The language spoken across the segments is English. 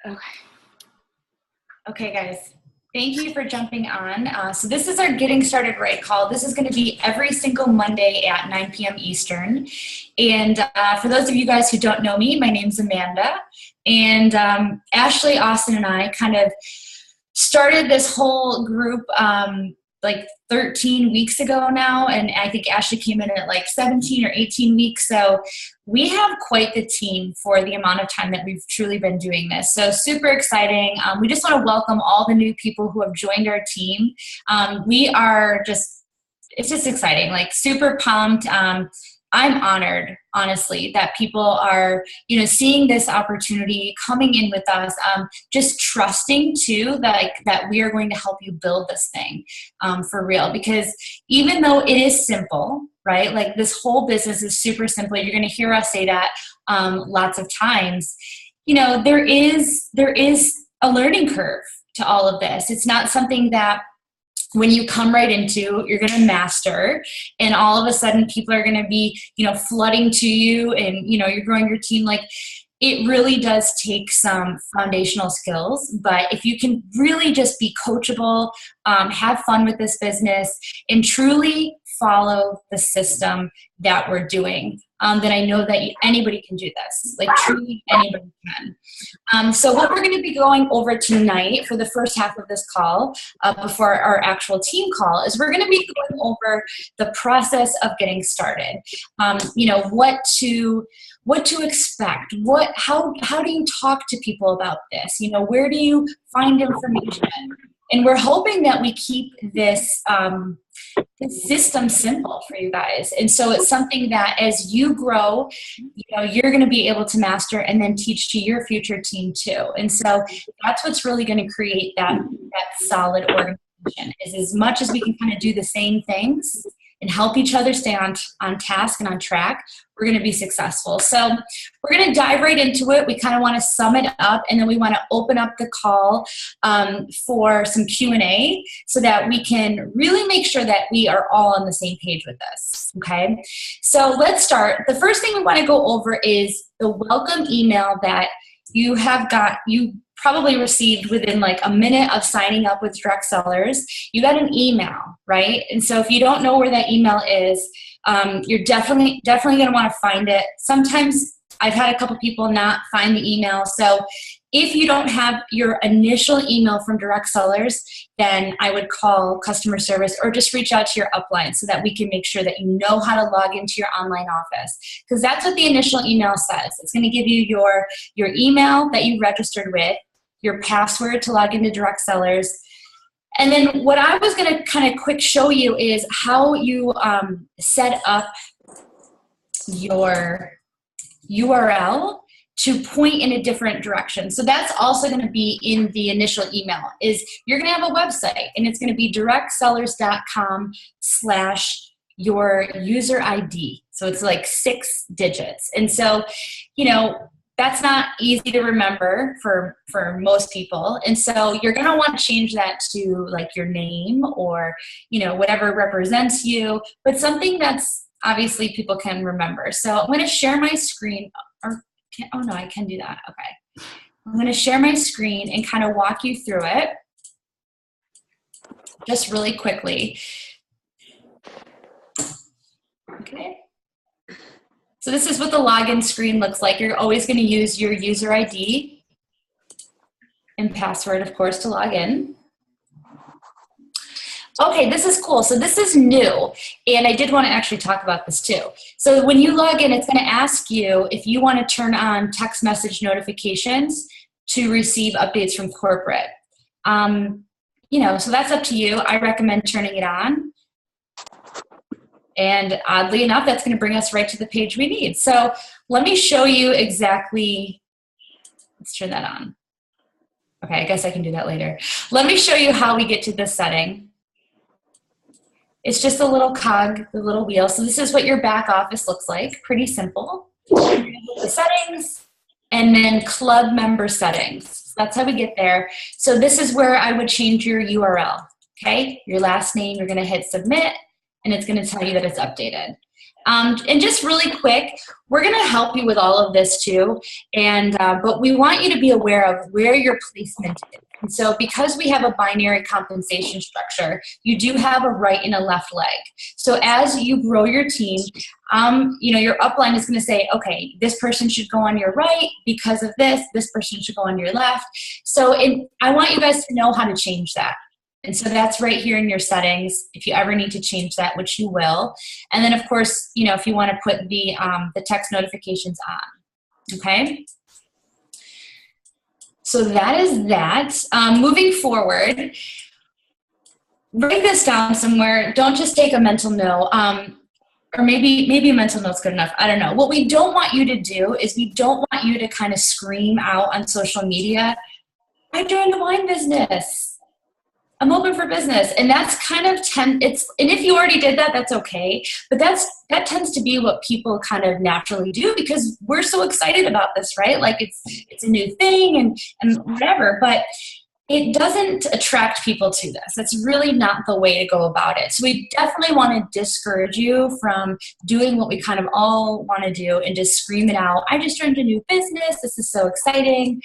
Okay. Okay, guys. Thank you for jumping on. So this is our Getting Started Right call. This is going to be every single Monday at 9 p.m. Eastern. And for those of you guys who don't know me, my name's Amanda. And Ashley, Austin, and I kind of started this whole group like 13 weeks ago now, and I think Ashley came in at like 17 or 18 weeks. So we have quite the team for the amount of time that we've truly been doing this. So super exciting. We just want to welcome all the new people who have joined our team. It's just exciting, like super pumped. I'm honored, honestly, that people are, seeing this opportunity, coming in with us, just trusting too, that we are going to help you build this thing for real. Because even though it is simple, right? Like this whole business is super simple. You're going to hear us say that lots of times. There is a learning curve to all of this. It's not something that when you come right into, you're going to master, and all of a sudden people are going to be, flooding to you, and, you're growing your team. Like, it really does take some foundational skills, but if you can really just be coachable, have fun with this business, and truly follow the system that we're doing, then I know that anybody can do this. Like, truly anybody can. So what we're going to be going over tonight for the first half of this call, before our actual team call, is we're going to be going over the process of getting started. What to expect, how do you talk to people about this? Where do you find information? And we're hoping that we keep this system simple for you guys. And so it's something that as you grow, you're going to be able to master and then teach to your future team too. And so that's what's really going to create that solid organization, is as much as we can kind of do the same things and help each other stay on task and on track, we're going to be successful. So we're going to dive right into it. We kind of want to sum it up, and then we want to open up the call for some Q&A so that we can really make sure that we are all on the same page with this, okay? So let's start. The first thing we want to go over is the welcome email that you probably received within like a minute of signing up with direct sellers. You got an email, right? And so if you don't know where that email is, you're definitely going to want to find it. Sometimes I've had a couple people not find the email. So if you don't have your initial email from direct sellers, then I would call customer service or just reach out to your upline so that we can make sure that you know how to log into your online office. Because that's what the initial email says. It's going to give you your email that you registered with, your password to log into direct sellers. And then what I was going to kind of quick show you is how you set up your URL to point in a different direction. So that's also going to be in the initial email. Is you're going to have a website, and it's going to be directsellers.com/your user ID. So it's like 6 digits. And so, that's not easy to remember for most people. And so you're going to want to change that to like your name or, whatever represents you, but something that's obviously people can remember. So I'm going to share my screen. I can do that. Okay. I'm going to share my screen and kind of walk you through it just really quickly. Okay. So this is what the login screen looks like. You're always going to use your user ID and password, of course, to log in. Okay, this is cool. So this is new, and I did want to actually talk about this too. So when you log in, it's going to ask you if you want to turn on text message notifications to receive updates from corporate. So that's up to you. I recommend turning it on. And oddly enough, that's going to bring us right to the page we need. So let me show you exactly, let's turn that on. Okay, I guess I can do that later. Let me show you how we get to this setting. It's just a little cog, the little wheel. So this is what your back office looks like. Pretty simple. The settings, and then club member settings. So that's how we get there. So this is where I would change your URL. Okay, your last name, you're going to hit submit, and it's going to tell you that it's updated. And just really quick, we're going to help you with all of this too. But we want you to be aware of where your placement is. And so because we have a binary compensation structure, you do have a right and a left leg. So as you grow your team, your upline is going to say, okay, this person should go on your right because of this person should go on your left. So I want you guys to know how to change that. And so that's right here in your settings, if you ever need to change that, which you will. And then, of course, if you want to put the text notifications on, okay? So that is that. Moving forward, write this down somewhere. Don't just take a mental note. Or maybe a mental note's good enough. I don't know. What we don't want you to do is we don't want you to kind of scream out on social media, I joined the wine business. I'm open for business. And that's kind of and if you already did that, that's okay. But that tends to be what people kind of naturally do because we're so excited about this, right? Like it's a new thing and whatever. But it doesn't attract people to this. That's really not the way to go about it. So we definitely want to discourage you from doing what we kind of all want to do and just scream it out. I just joined a new business. This is so exciting.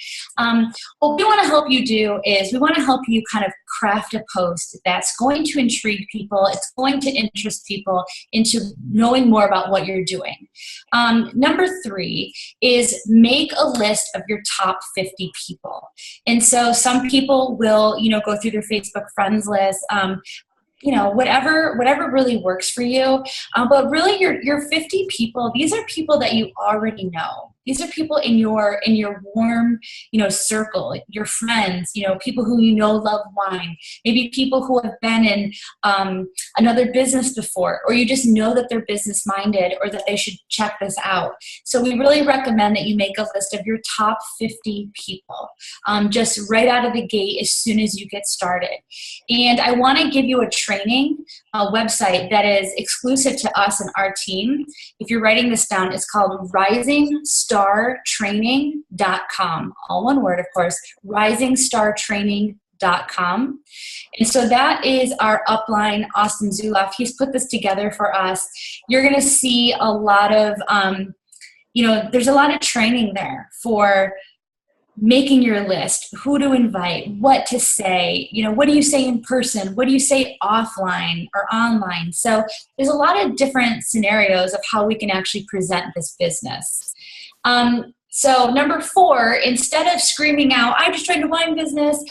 What we want to help you do is we want to help you kind of craft a post that's going to intrigue people. It's going to interest people into knowing more about what you're doing. Number 3 is make a list of your top 50 people. And so some people will, go through their Facebook friends list, whatever really works for you. But really your 50 people, these are people that you already know. These are people in your warm, circle, your friends, people who love wine, maybe people who have been in another business before, or you just know that they're business minded or that they should check this out. So we really recommend that you make a list of your top 50 people, just right out of the gate as soon as you get started. And I want to give you a training website that is exclusive to us and our team. If you're writing this down, it's called RisingStarTraining.com. All one word, of course, RisingStarTraining.com. And so that is our upline, Austin Zuloff. He's put this together for us. You're going to see a lot of, there's a lot of training there for making your list, who to invite, what to say, what do you say in person, what do you say offline or online. So there's a lot of different scenarios of how we can actually present this business. So number 4, instead of screaming out, I just tried to wine business,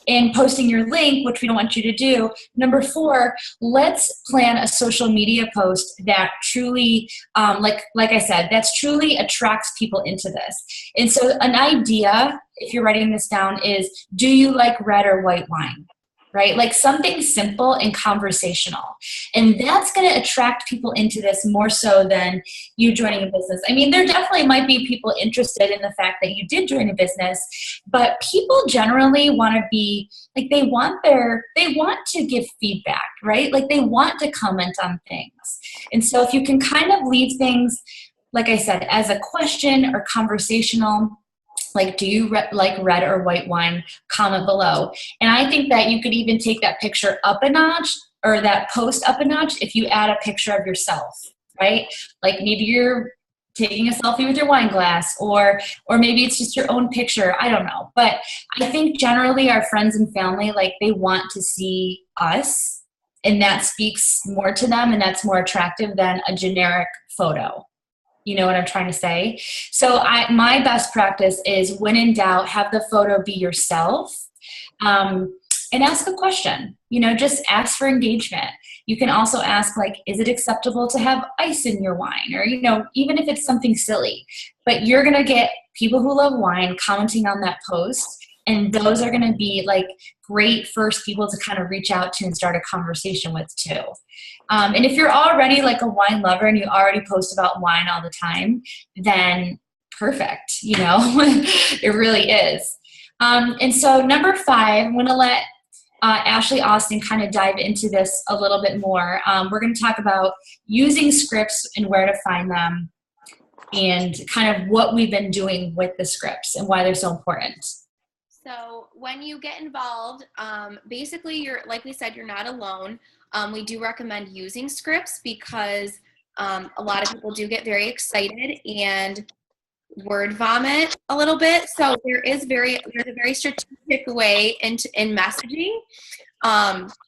and posting your link, which we don't want you to do. Number 4, let's plan a social media post that truly, like I said, that's truly attracts people into this. And so an idea, if you're writing this down, is do you like red or white wine? Right? Like something simple and conversational. And that's going to attract people into this more so than you joining a business. I mean, there definitely might be people interested in the fact that you did join a business, but people generally want to be like, they want to give feedback, right? Like they want to comment on things. And so if you can kind of leave things, like I said, as a question or conversational, like, do you like red or white wine? Comment below. And I think that you could even take that picture up a notch or that post up a notch if you add a picture of yourself, right? Like maybe you're taking a selfie with your wine glass or maybe it's just your own picture. I don't know. But I think generally our friends and family, like they want to see us and that speaks more to them and that's more attractive than a generic photo. You know what I'm trying to say? So my best practice is when in doubt, have the photo be yourself and ask a question. Just ask for engagement. You can also ask, like, is it acceptable to have ice in your wine? Or, even if it's something silly. But you're going to get people who love wine commenting on that post. And those are going to be like great first people to kind of reach out to and start a conversation with too. And if you're already like a wine lover and you already post about wine all the time, then perfect, it really is. And so number 5, I'm going to let Ashley Austin kind of dive into this a little bit more. We're going to talk about using scripts and where to find them and kind of what we've been doing with the scripts and why they're so important. So when you get involved, basically like we said, you're not alone. We do recommend using scripts because A lot of people do get very excited and word vomit a little bit. So there's a very strategic way in messaging.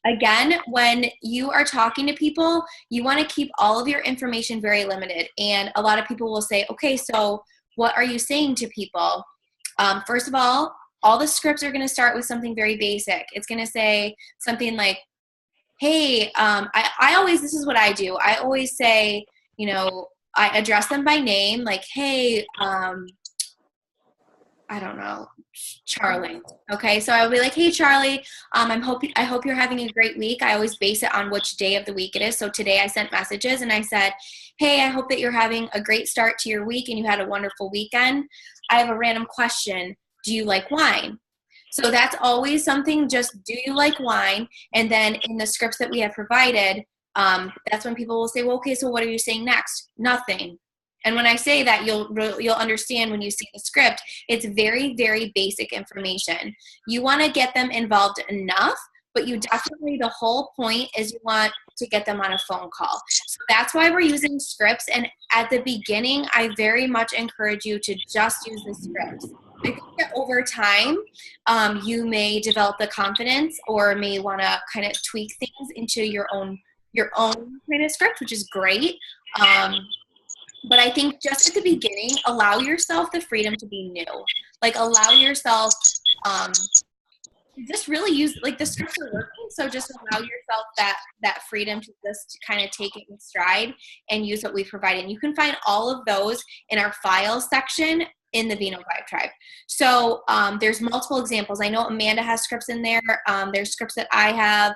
Again, when you are talking to people, you want to keep all of your information very limited. And a lot of people will say, okay, so what are you saying to people? First of all the scripts are going to start with something very basic. It's going to say something like, hey, I always, this is what I do. I always say, you know, I address them by name, like, hey, I don't know, Charlie. Okay, so I'll be like, hey, Charlie, I hope you're having a great week. I always base it on which day of the week it is. So today I sent messages and I said, hey, I hope that you're having a great start to your week and you had a wonderful weekend. I have a random question. Do you like wine? So that's always something, just do you like wine? And then in the scripts that we have provided, that's when people will say, well, okay, so what are you saying next? Nothing. And when I say that, you'll understand when you see the script, it's very, very basic information. You want to get them involved enough, but you definitely, the whole point is you want to get them on a phone call. So that's why we're using scripts. And at the beginning, I very much encourage you to just use the scripts. I think that over time, you may develop the confidence or may want to kind of tweak things into your own kind of script, which is great. But I think just at the beginning, allow yourself the freedom to be new. Like allow yourself, just really use, like the scripts are working, so just allow yourself that freedom to just kind of take it in stride and use what we provide. And you can find all of those in our files section in the Vino Vibe Tribe. So there's multiple examples. I know Amanda has scripts in there. There's scripts that I have.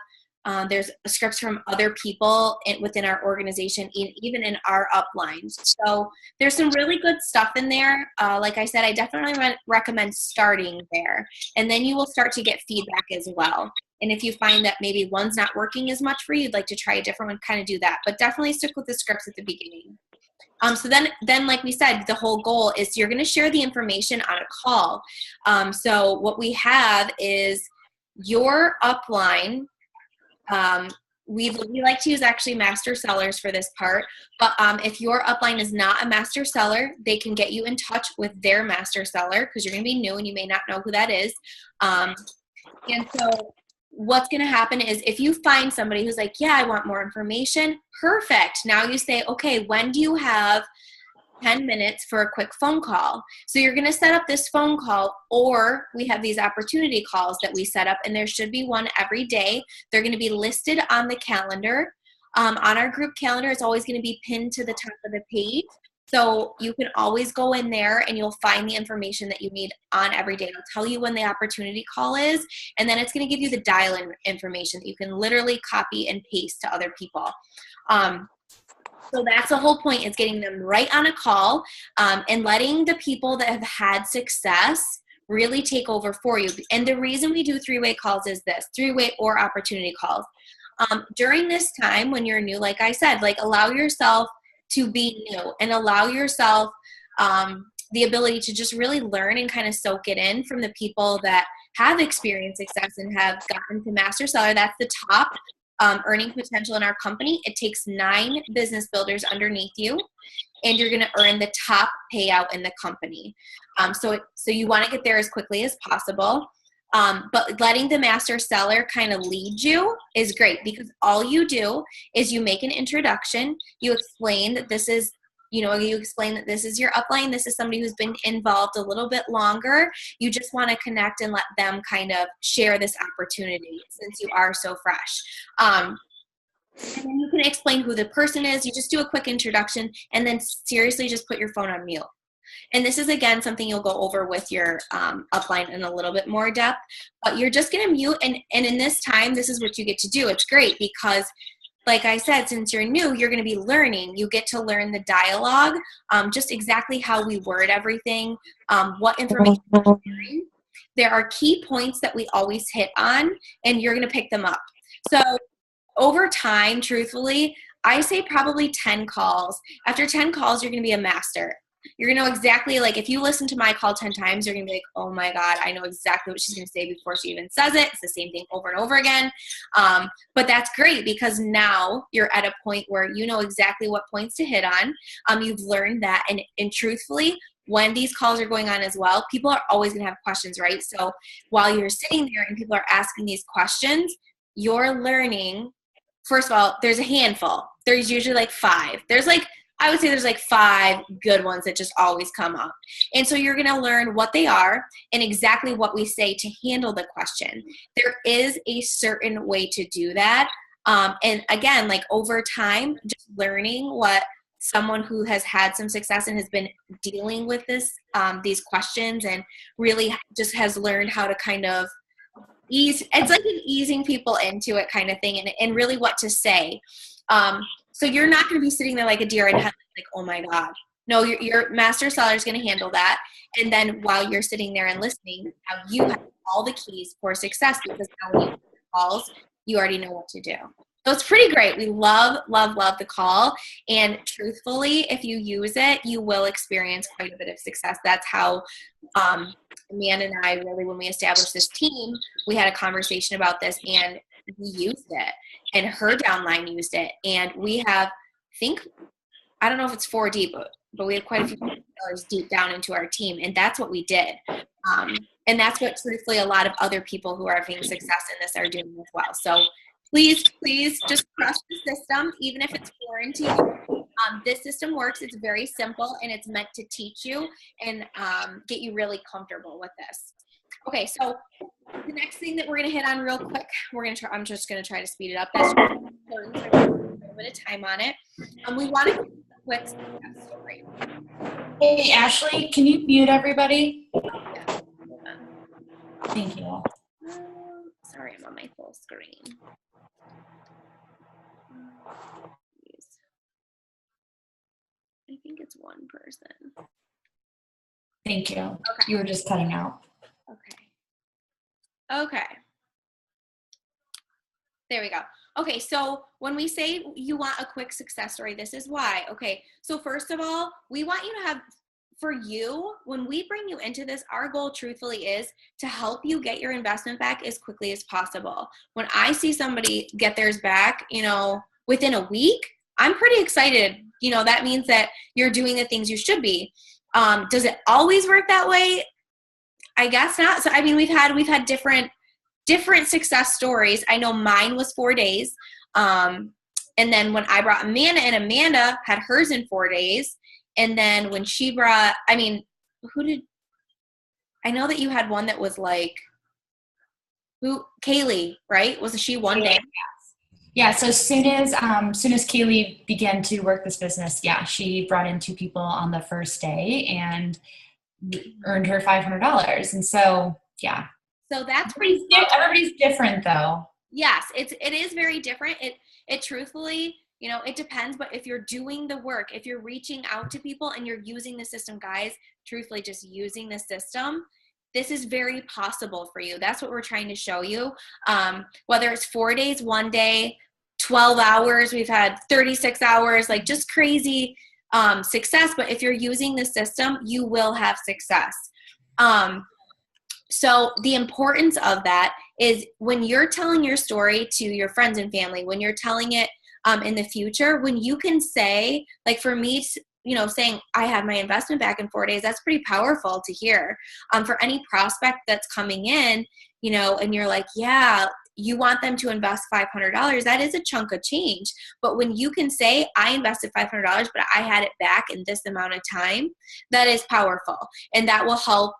There's scripts from other people within our organization, even in our uplines. So there's some really good stuff in there. Like I said, I definitely recommend starting there. And then you will start to get feedback as well. And if you find that maybe one's not working as much for you, you'd like to try a different one, kind of do that. But definitely stick with the scripts at the beginning. So then, like we said, the whole goal is you're going to share the information on a call. So what we have is your upline. We like to use actually master sellers for this part, but if your upline is not a master seller, they can get you in touch with their master seller because you're going to be new and you may not know who that is. And so what's going to happen is if you find somebody who's like, yeah, I want more information, perfect. Now you say, okay, when do you have 10 minutes for a quick phone call? So you're going to set up this phone call, or we have these opportunity calls that we set up, and there should be one every day. They're going to be listed on the calendar. On our group calendar, it's always going to be pinned to the top of the page. So you can always go in there and you'll find the information that you need on every day. It'll tell you when the opportunity call is, and then it's going to give you the dial-in information that you can literally copy and paste to other people. So that's the whole point, is getting them right on a call and letting the people that have had success really take over for you. And the reason we do three-way calls is this, three-way or opportunity calls. During this time when you're new, like I said, like allow yourself to be new and allow yourself the ability to just really learn and kind of soak it in from the people that have experienced success and have gotten to master seller. That's the top earning potential in our company. It takes 9 business builders underneath you, and you're going to earn the top payout in the company. So you want to get there as quickly as possible. But letting the master seller kind of lead you is great, because all you do is you make an introduction. You explain that this is, you explain that this is your upline. This is somebody who's been involved a little bit longer. You just want to connect and let them kind of share this opportunity since you are so fresh. And then you can explain who the person is. You just do a quick introduction and then seriously just put your phone on mute. And this is, again, something you'll go over with your upline in a little bit more depth. But you're just going to mute. And in this time, this is what you get to do. It's great because, like I said, since you're new, you're going to be learning. You get to learn the dialogue, just exactly how we word everything, what information we're sharing. There are key points that we always hit on, and you're going to pick them up. So over time, truthfully, I say probably 10 calls. After 10 calls, you're going to be a master. You're going to know exactly, like, if you listen to my call 10 times, you're going to be like, oh my God, I know exactly what she's going to say before she even says it. It's the same thing over and over again. But that's great because now you're at a point where you know exactly what points to hit on. You've learned that. And truthfully, when these calls are going on as well, people are always going to have questions, right? So while you're sitting there and people are asking these questions, you're learning. First of all, there's a handful. There's usually like 5. I would say there's like 5 good ones that just always come up. And so you're going to learn what they are and exactly what we say to handle the question. There is a certain way to do that. And again, like over time, just learning what someone who has had some success and has been dealing with these questions and really just has learned how to kind of it's like an easing people into it kind of thing and really what to say. So you're not going to be sitting there like a deer in headlights, like, oh my God. No, your master seller is going to handle that. And then while you're sitting there and listening, now you have all the keys for success because now when you make calls, you already know what to do. So it's pretty great. We love, love, love the call. And truthfully, if you use it, you will experience quite a bit of success. That's how Amanda and I really, when we established this team, we had a conversation about this and we used it. And her downline used it. And we have, I don't know if it's 4 deep, but we have quite a few sellers deep down into our team. And that's what we did. And that's what truthfully a lot of other people who are having success in this are doing as well. So please just trust the system, even if it's foreign to you. This system works. It's very simple and it's meant to teach you and get you really comfortable with this. Okay, so the next thing that we're going to hit on real quick, I'm just going to try to speed it up. That's a little bit of time on it. We want to quick success story. Hey, Ashley, can you mute everybody? Yeah. Hold on. Thank you. Sorry, I'm on my full screen. I think it's one person. Thank you. Okay. You were just cutting out. Okay. There we go. Okay, so when we say you want a quick success story, this is why. Okay, so first of all, we want you to have, for you, when we bring you into this, our goal truthfully is to help you get your investment back as quickly as possible. When I see somebody get theirs back, within a week, I'm pretty excited. That means that you're doing the things you should be. Does it always work that way? I guess not. So, I mean, we've had different success stories. I know mine was 4 days. And then when I brought Amanda had hers in 4 days. And then when she brought, I know that you had one that was like, Kaylee, right? Wasn't she 1 day? Yeah, so as soon as Kaylee began to work this business, she brought in 2 people on the first day and earned her $500. And so, yeah. So that's everybody's different though. Yes, it is very different. It truthfully, it depends, but if you're doing the work, if you're reaching out to people and you're using the system, guys, truthfully just using the system, this is very possible for you. That's what we're trying to show you. Whether it's 4 days, 1 day, 12 hours, we've had 36 hours, like just crazy success. But if you're using the system, you will have success. So the importance of that is when you're telling your story to your friends and family, when you're telling it in the future, when you can say, like for me, saying I had my investment back in 4 days, that's pretty powerful to hear. For any prospect that's coming in, and you're like, yeah, you want them to invest $500, that is a chunk of change. But when you can say, I invested $500, but I had it back in this amount of time, that is powerful. And that will help,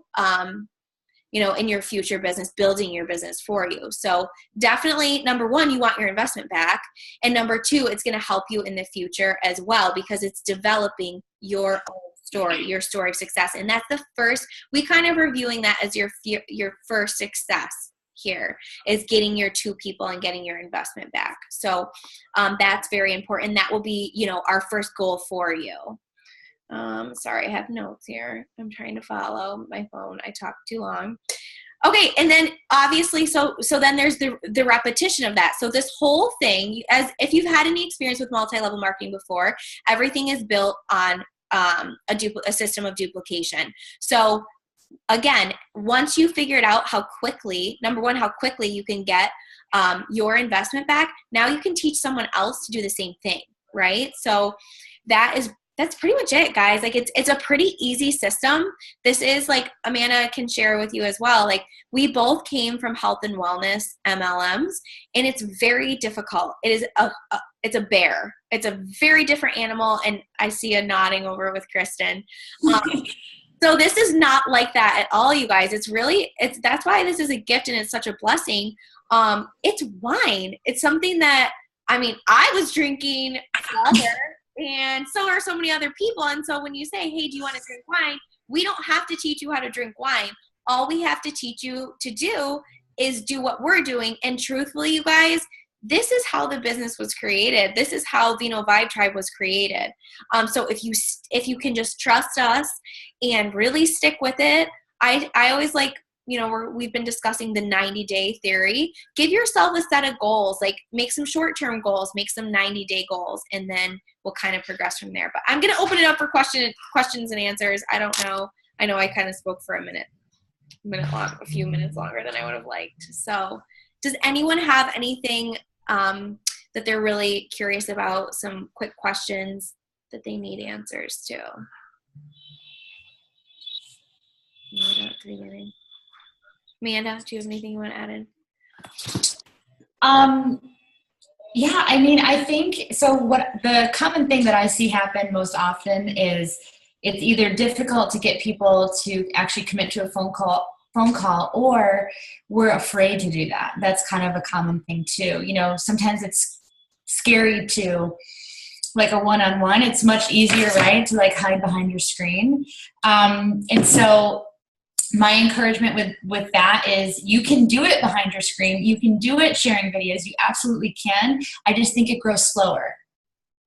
in your future business, building your business for you. So definitely, number 1, you want your investment back. And number 2, it's going to help you in the future as well, because it's developing your own story, your story of success. And that's the first, we kind of reviewing that as your first success here is getting your 2 people and getting your investment back. So that's very important. That will be, our first goal for you. Sorry, I have notes here. I'm trying to follow my phone. I talked too long. Okay, and then obviously, so then there's the repetition of that. So this whole thing, as if you've had any experience with multi-level marketing before, everything is built on a system of duplication. So again, once you figured out how quickly, number one, how quickly you can get your investment back, now you can teach someone else to do the same thing, right? So that's pretty much it, guys. Like it's a pretty easy system. This is like Amanda can share with you as well. Like we both came from health and wellness MLMs, and it's very difficult. It is it's a bear. It's a very different animal. And I see a nodding over with Kristen. So this is not like that at all, you guys. That's why this is a gift and it's such a blessing. It's wine. It's something that, I mean, I was drinking forever, and so are so many other people. And so when you say, hey, do you want to drink wine? We don't have to teach you how to drink wine. All we have to teach you to do is do what we're doing. And truthfully, you guys, this is how the business was created. This is how Vino Vibe Tribe was created. So if you can just trust us and really stick with it, I always like, we've been discussing the 90-day theory. Give yourself a set of goals, like make some short-term goals, make some 90-day goals, and then we'll kind of progress from there. But I'm going to open it up for questions and answers. I don't know. I know I kind of spoke for a few minutes longer than I would have liked. So does anyone have anything that they're really curious about, some quick questions that they need answers to? Amanda, do you have anything you want to add in? Yeah, I mean, I think, so what the common thing that I see happen most often is it's either difficult to get people to actually commit to a phone call, or we're afraid to do that. That's kind of a common thing too. Sometimes it's scary to, like a one-on-one, it's much easier, right, to like hide behind your screen. And so my encouragement with that is you can do it behind your screen. You can do it sharing videos. You absolutely can. I just think it grows slower.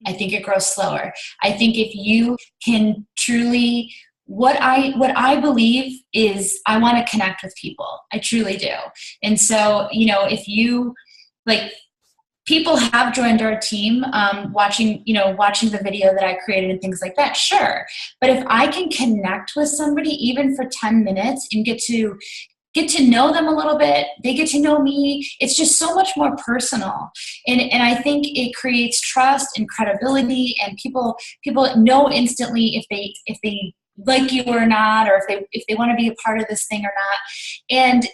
I think if you can truly, what I believe is I want to connect with people. I truly do. And so, if you like, people have joined our team, watching the video that I created and things like that. Sure. But if I can connect with somebody even for 10 minutes and get to know them a little bit, they get to know me, it's just so much more personal. And I think it creates trust and credibility, and people know instantly if they like you or not, or if they want to be a part of this thing or not. And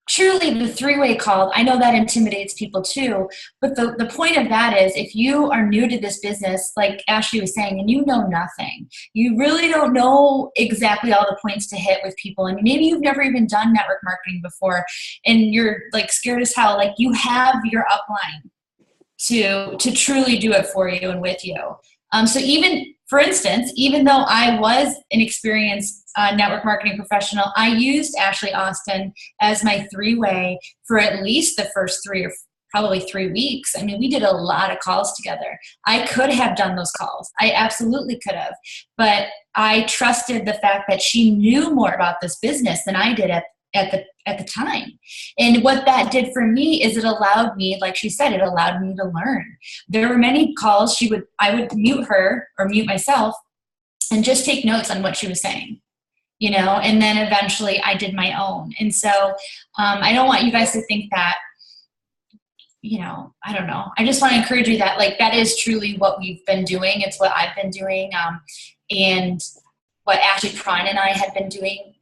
truly, the three-way call, I know that intimidates people too, but the point of that is, if you are new to this business, like Ashley was saying, and you know nothing, you really don't know exactly all the points to hit with people, and maybe you've never even done network marketing before, and you're like scared as hell, like you have your upline to truly do it for you and with you. So even, for instance, even though I was an experienced network marketing professional, I used Ashley Austin as my three-way for at least the first 3 or probably 3 weeks. I mean, we did a lot of calls together. I could have done those calls. I absolutely could have. But I trusted the fact that she knew more about this business than I did at the time. And what that did for me is it allowed me, like she said, it allowed me to learn. There were many calls I would mute her or mute myself and just take notes on what she was saying, and then eventually I did my own. And so I don't want you guys to think that, I don't know. I just want to encourage you that, like, that is truly what we've been doing. It's what I've been doing. And what Ashley Prine and I had been doing,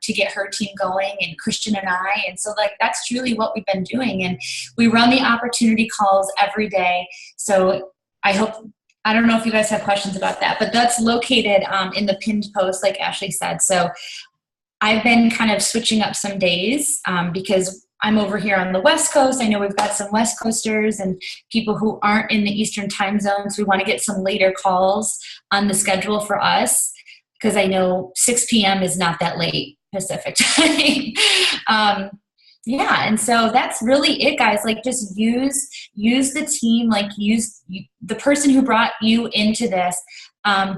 to get her team going, and Christian and I. And so, like, that's truly what we've been doing. And we run the opportunity calls every day. So I don't know if you guys have questions about that, but that's located in the pinned post, like Ashley said. So I've been kind of switching up some days because I'm over here on the West Coast. I know we've got some West Coasters and people who aren't in the Eastern time zone. So we want to get some later calls on the schedule for us, because I know 6 p.m. is not that late Pacific time. Yeah, and so that's really it, guys. Like, just use the team, like use the person who brought you into this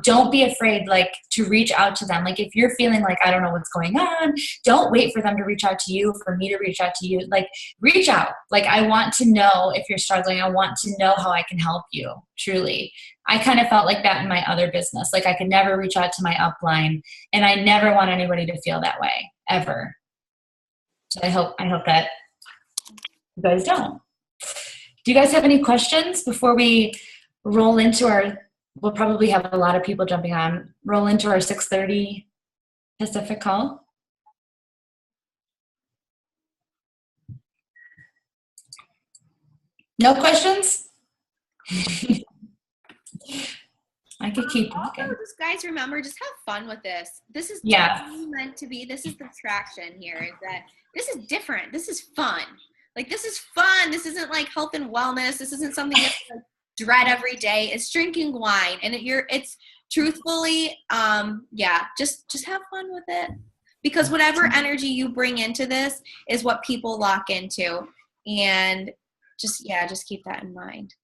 Don't be afraid, like, to reach out to them. Like, if you're feeling like, I don't know what's going on, don't wait for them to reach out to you, for me to reach out to you. Like, reach out. Like, I want to know if you're struggling. I want to know how I can help you, truly. I kind of felt like that in my other business. Like, I could never reach out to my upline, and I never want anybody to feel that way, ever. So I hope that you guys don't. Do you guys have any questions before we roll into we'll probably have a lot of people jumping on, roll into our 6:30 Pacific call? No questions? I could keep talking. Also, just guys, remember, just have fun with this. This is meant to be. This is the attraction here, is that this is different. This is fun. Like, this is fun. This isn't like health and wellness. This isn't something you have to dread every day. It's drinking wine, and it's truthfully, just have fun with it, because whatever energy you bring into this is what people lock into, and just keep that in mind.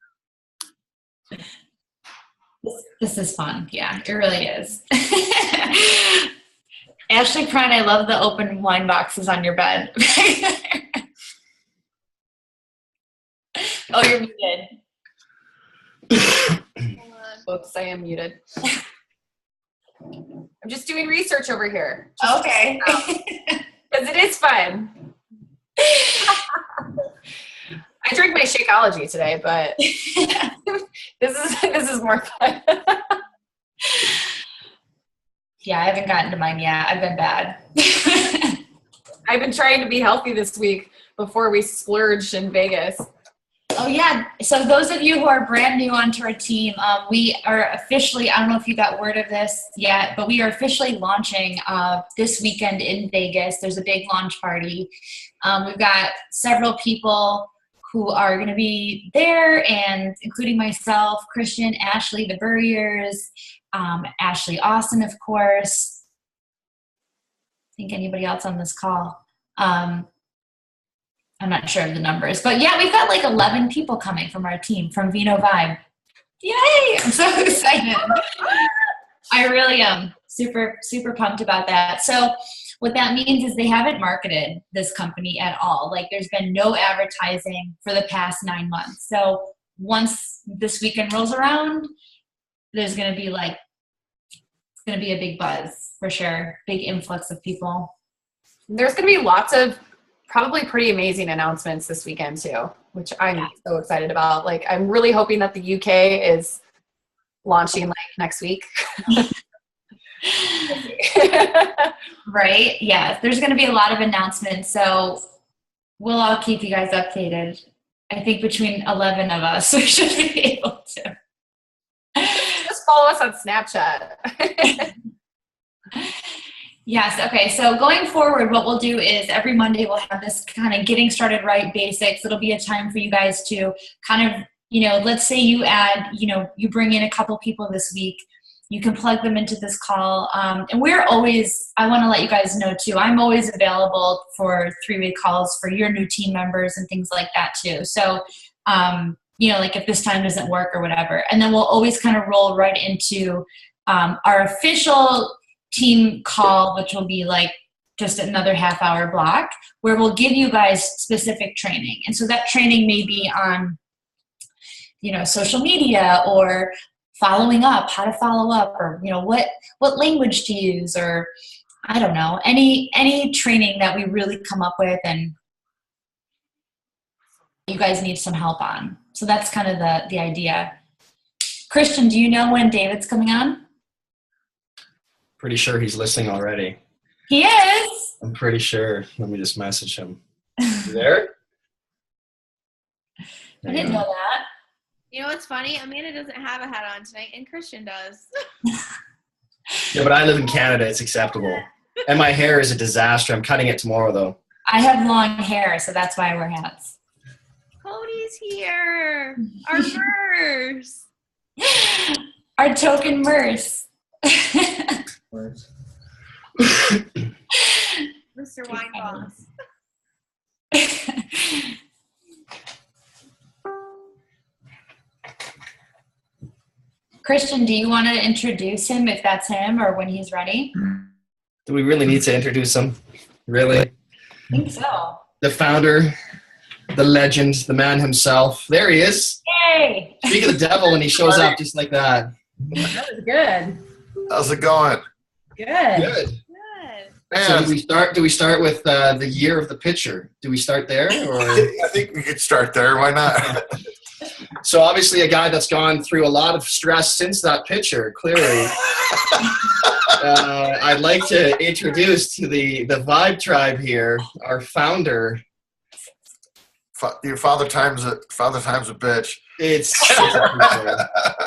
This is fun. Yeah, it really is. Ashley Prine, I love the open wine boxes on your bed. Oh, you're muted. Oops, I am muted. I'm just doing research over here. Okay. Because it is fun. I drank my Shakeology today, but this is more fun. Yeah, I haven't gotten to mine yet. I've been bad. I've been trying to be healthy this week before we splurged in Vegas. Oh, yeah. So those of you who are brand new onto our team, we are officially, I don't know if you got word of this yet, but we are officially launching this weekend in Vegas. There's a big launch party. We've got several people who are going to be there, and including myself, Christian, Ashley, the Burriers, Ashley Austin, of course. I think anybody else on this call. I'm not sure of the numbers, but yeah, we've got like 11 people coming from our team from Vino Vibe. Yay! I'm so excited. I really am super, super pumped about that. So what that means is they haven't marketed this company at all. Like, there's been no advertising for the past 9 months. So once this weekend rolls around, there's going to be it's going to be a big buzz for sure. Big influx of people. There's going to be lots of probably pretty amazing announcements this weekend too, which I'm so excited about. Like, I'm really hoping that the UK is launching like next week. Right? Yeah. There's going to be a lot of announcements. So we'll all keep you guys updated. I think between 11 of us, we should be able to. Just follow us on Snapchat. Yes. Okay. So going forward, what we'll do is every Monday we'll have this kind of getting started right basics. It'll be a time for you guys to kind of, let's say you add, you bring in a couple people this week. You can plug them into this call. And I want to let you guys know too, I'm always available for 3-way calls for your new team members and things like that too. So, like if this time doesn't work or whatever, and then we'll always kind of roll right into our official team call, which will be like just another half-hour block where we'll give you guys specific training. And so that training may be on, social media or following up, how to follow up, or, what language to use, or I don't know, any training that we really come up with and you guys need some help on. So that's kind of the idea. Christian, do you know when David's coming on? Pretty sure he's listening already. He is. I'm pretty sure. Let me just message him. You there? I didn't know that. You know what's funny? Amanda doesn't have a hat on tonight, and Christian does. Yeah, but I live in Canada. It's acceptable. And my hair is a disaster. I'm cutting it tomorrow, though. I have long hair, so that's why I wear hats. Cody's here. Our Merce. Our token Merce. Mr. Wine Boss. Christian, do you want to introduce him if that's him or when he's ready? Do we really need to introduce him? Really? I think so. The founder, the legend, the man himself. There he is. Yay! Speak of the devil when he shows up just like that. That was good. How's it going? Good. Good. Good. So Man, do we start with the year of the pitcher? Do we start there? Or I think we could start there. Why not? so obviously a guy that's gone through a lot of stress since that pitcher, clearly. I'd like to introduce to the Vibe Tribe here, our founder. Your father time's a bitch. It's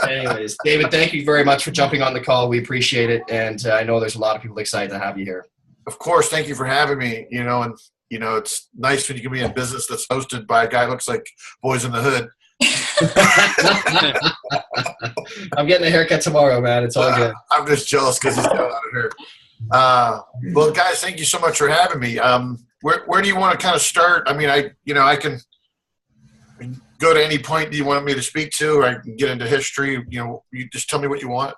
anyways, David, thank you very much for jumping on the call. We appreciate it, and I know there's a lot of people excited to have you here. Of course, thank you for having me. And it's nice when you can be in business that's hosted by a guy who looks like Boys in the Hood. I'm getting a haircut tomorrow, man. It's all good. I'm just jealous because he's got out of here. Well, guys, thank you so much for having me. Where do you want to kind of start? I mean, I can go to any point do you want me to speak to, or I can get into history. You just tell me what you want.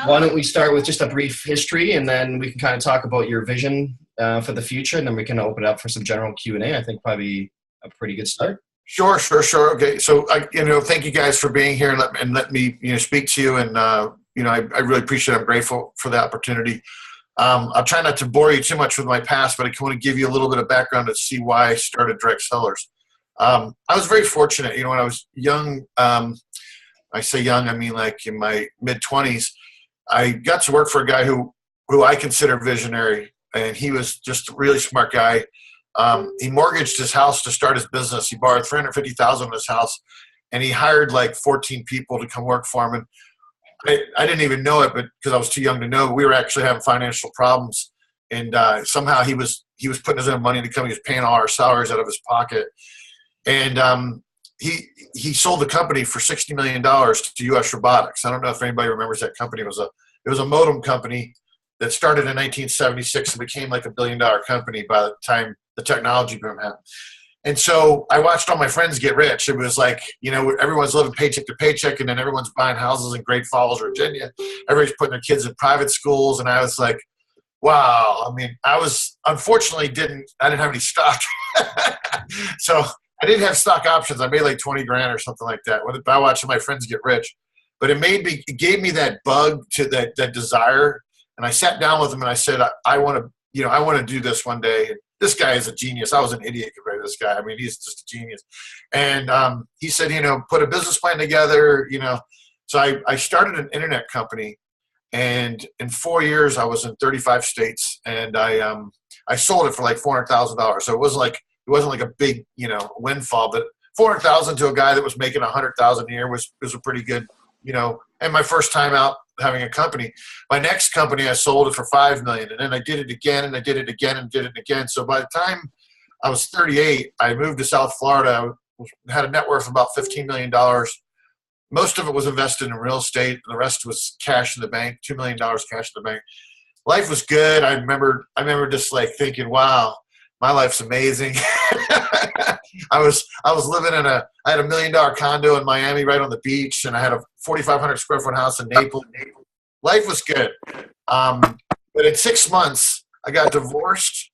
Why don't we start with just a brief history, and then we can kind of talk about your vision for the future, and then we can open it up for some general Q&A. I think probably a pretty good start. Sure. Okay. So, thank you guys for being here and let me, speak to you. And, I really appreciate it. I'm grateful for the opportunity. I'll try not to bore you too much with my past, but I want to give you a little bit of background to see why I started Direct Sellers. I was very fortunate, when I was young, I say young, I mean like in my mid-20s, I got to work for a guy who I consider visionary, and he was just a really smart guy. He mortgaged his house to start his business. He borrowed $350,000 on his house, and he hired like 14 people to come work for him. And I didn't even know it, but because I was too young to know, we were actually having financial problems. And somehow he was putting his own money into the company. He was paying all our salaries out of his pocket. And he sold the company for $60 million to U.S. Robotics. I don't know if anybody remembers that company. It was a modem company that started in 1976 and became like $1 billion company by the time the technology boom happened. And so I watched all my friends get rich. It was like, everyone's living paycheck to paycheck, and then everyone's buying houses in Great Falls, Virginia. Everybody's putting their kids in private schools. And I was like, wow. I mean, I didn't have any stock. So I didn't have stock options. I made like 20 grand or something like that by watching my friends get rich. But it gave me that bug to that desire. And I sat down with him and I said, I want to do this one day. And this guy is a genius. I was an idiot compared to this guy. I mean, he's just a genius. And he said, put a business plan together, So I started an internet company, and in 4 years I was in 35 states, and I sold it for like $400,000. So it wasn't like a big, windfall, but $400,000 to a guy that was making $100,000 a year was a pretty good, and my first time out having a company. My next company, I sold it for $5 million, and then I did it again, and I did it again, and did it again. So by the time I was 38, I moved to South Florida. I had a net worth of about $15 million. Most of it was invested in real estate, and the rest was cash in the bank, $2 million cash in the bank. Life was good. I remember just like thinking, wow, my life's amazing. I was living I had $1 million condo in Miami right on the beach, and I had a 4,500 square foot house in Naples. Life was good. But in 6 months, I got divorced.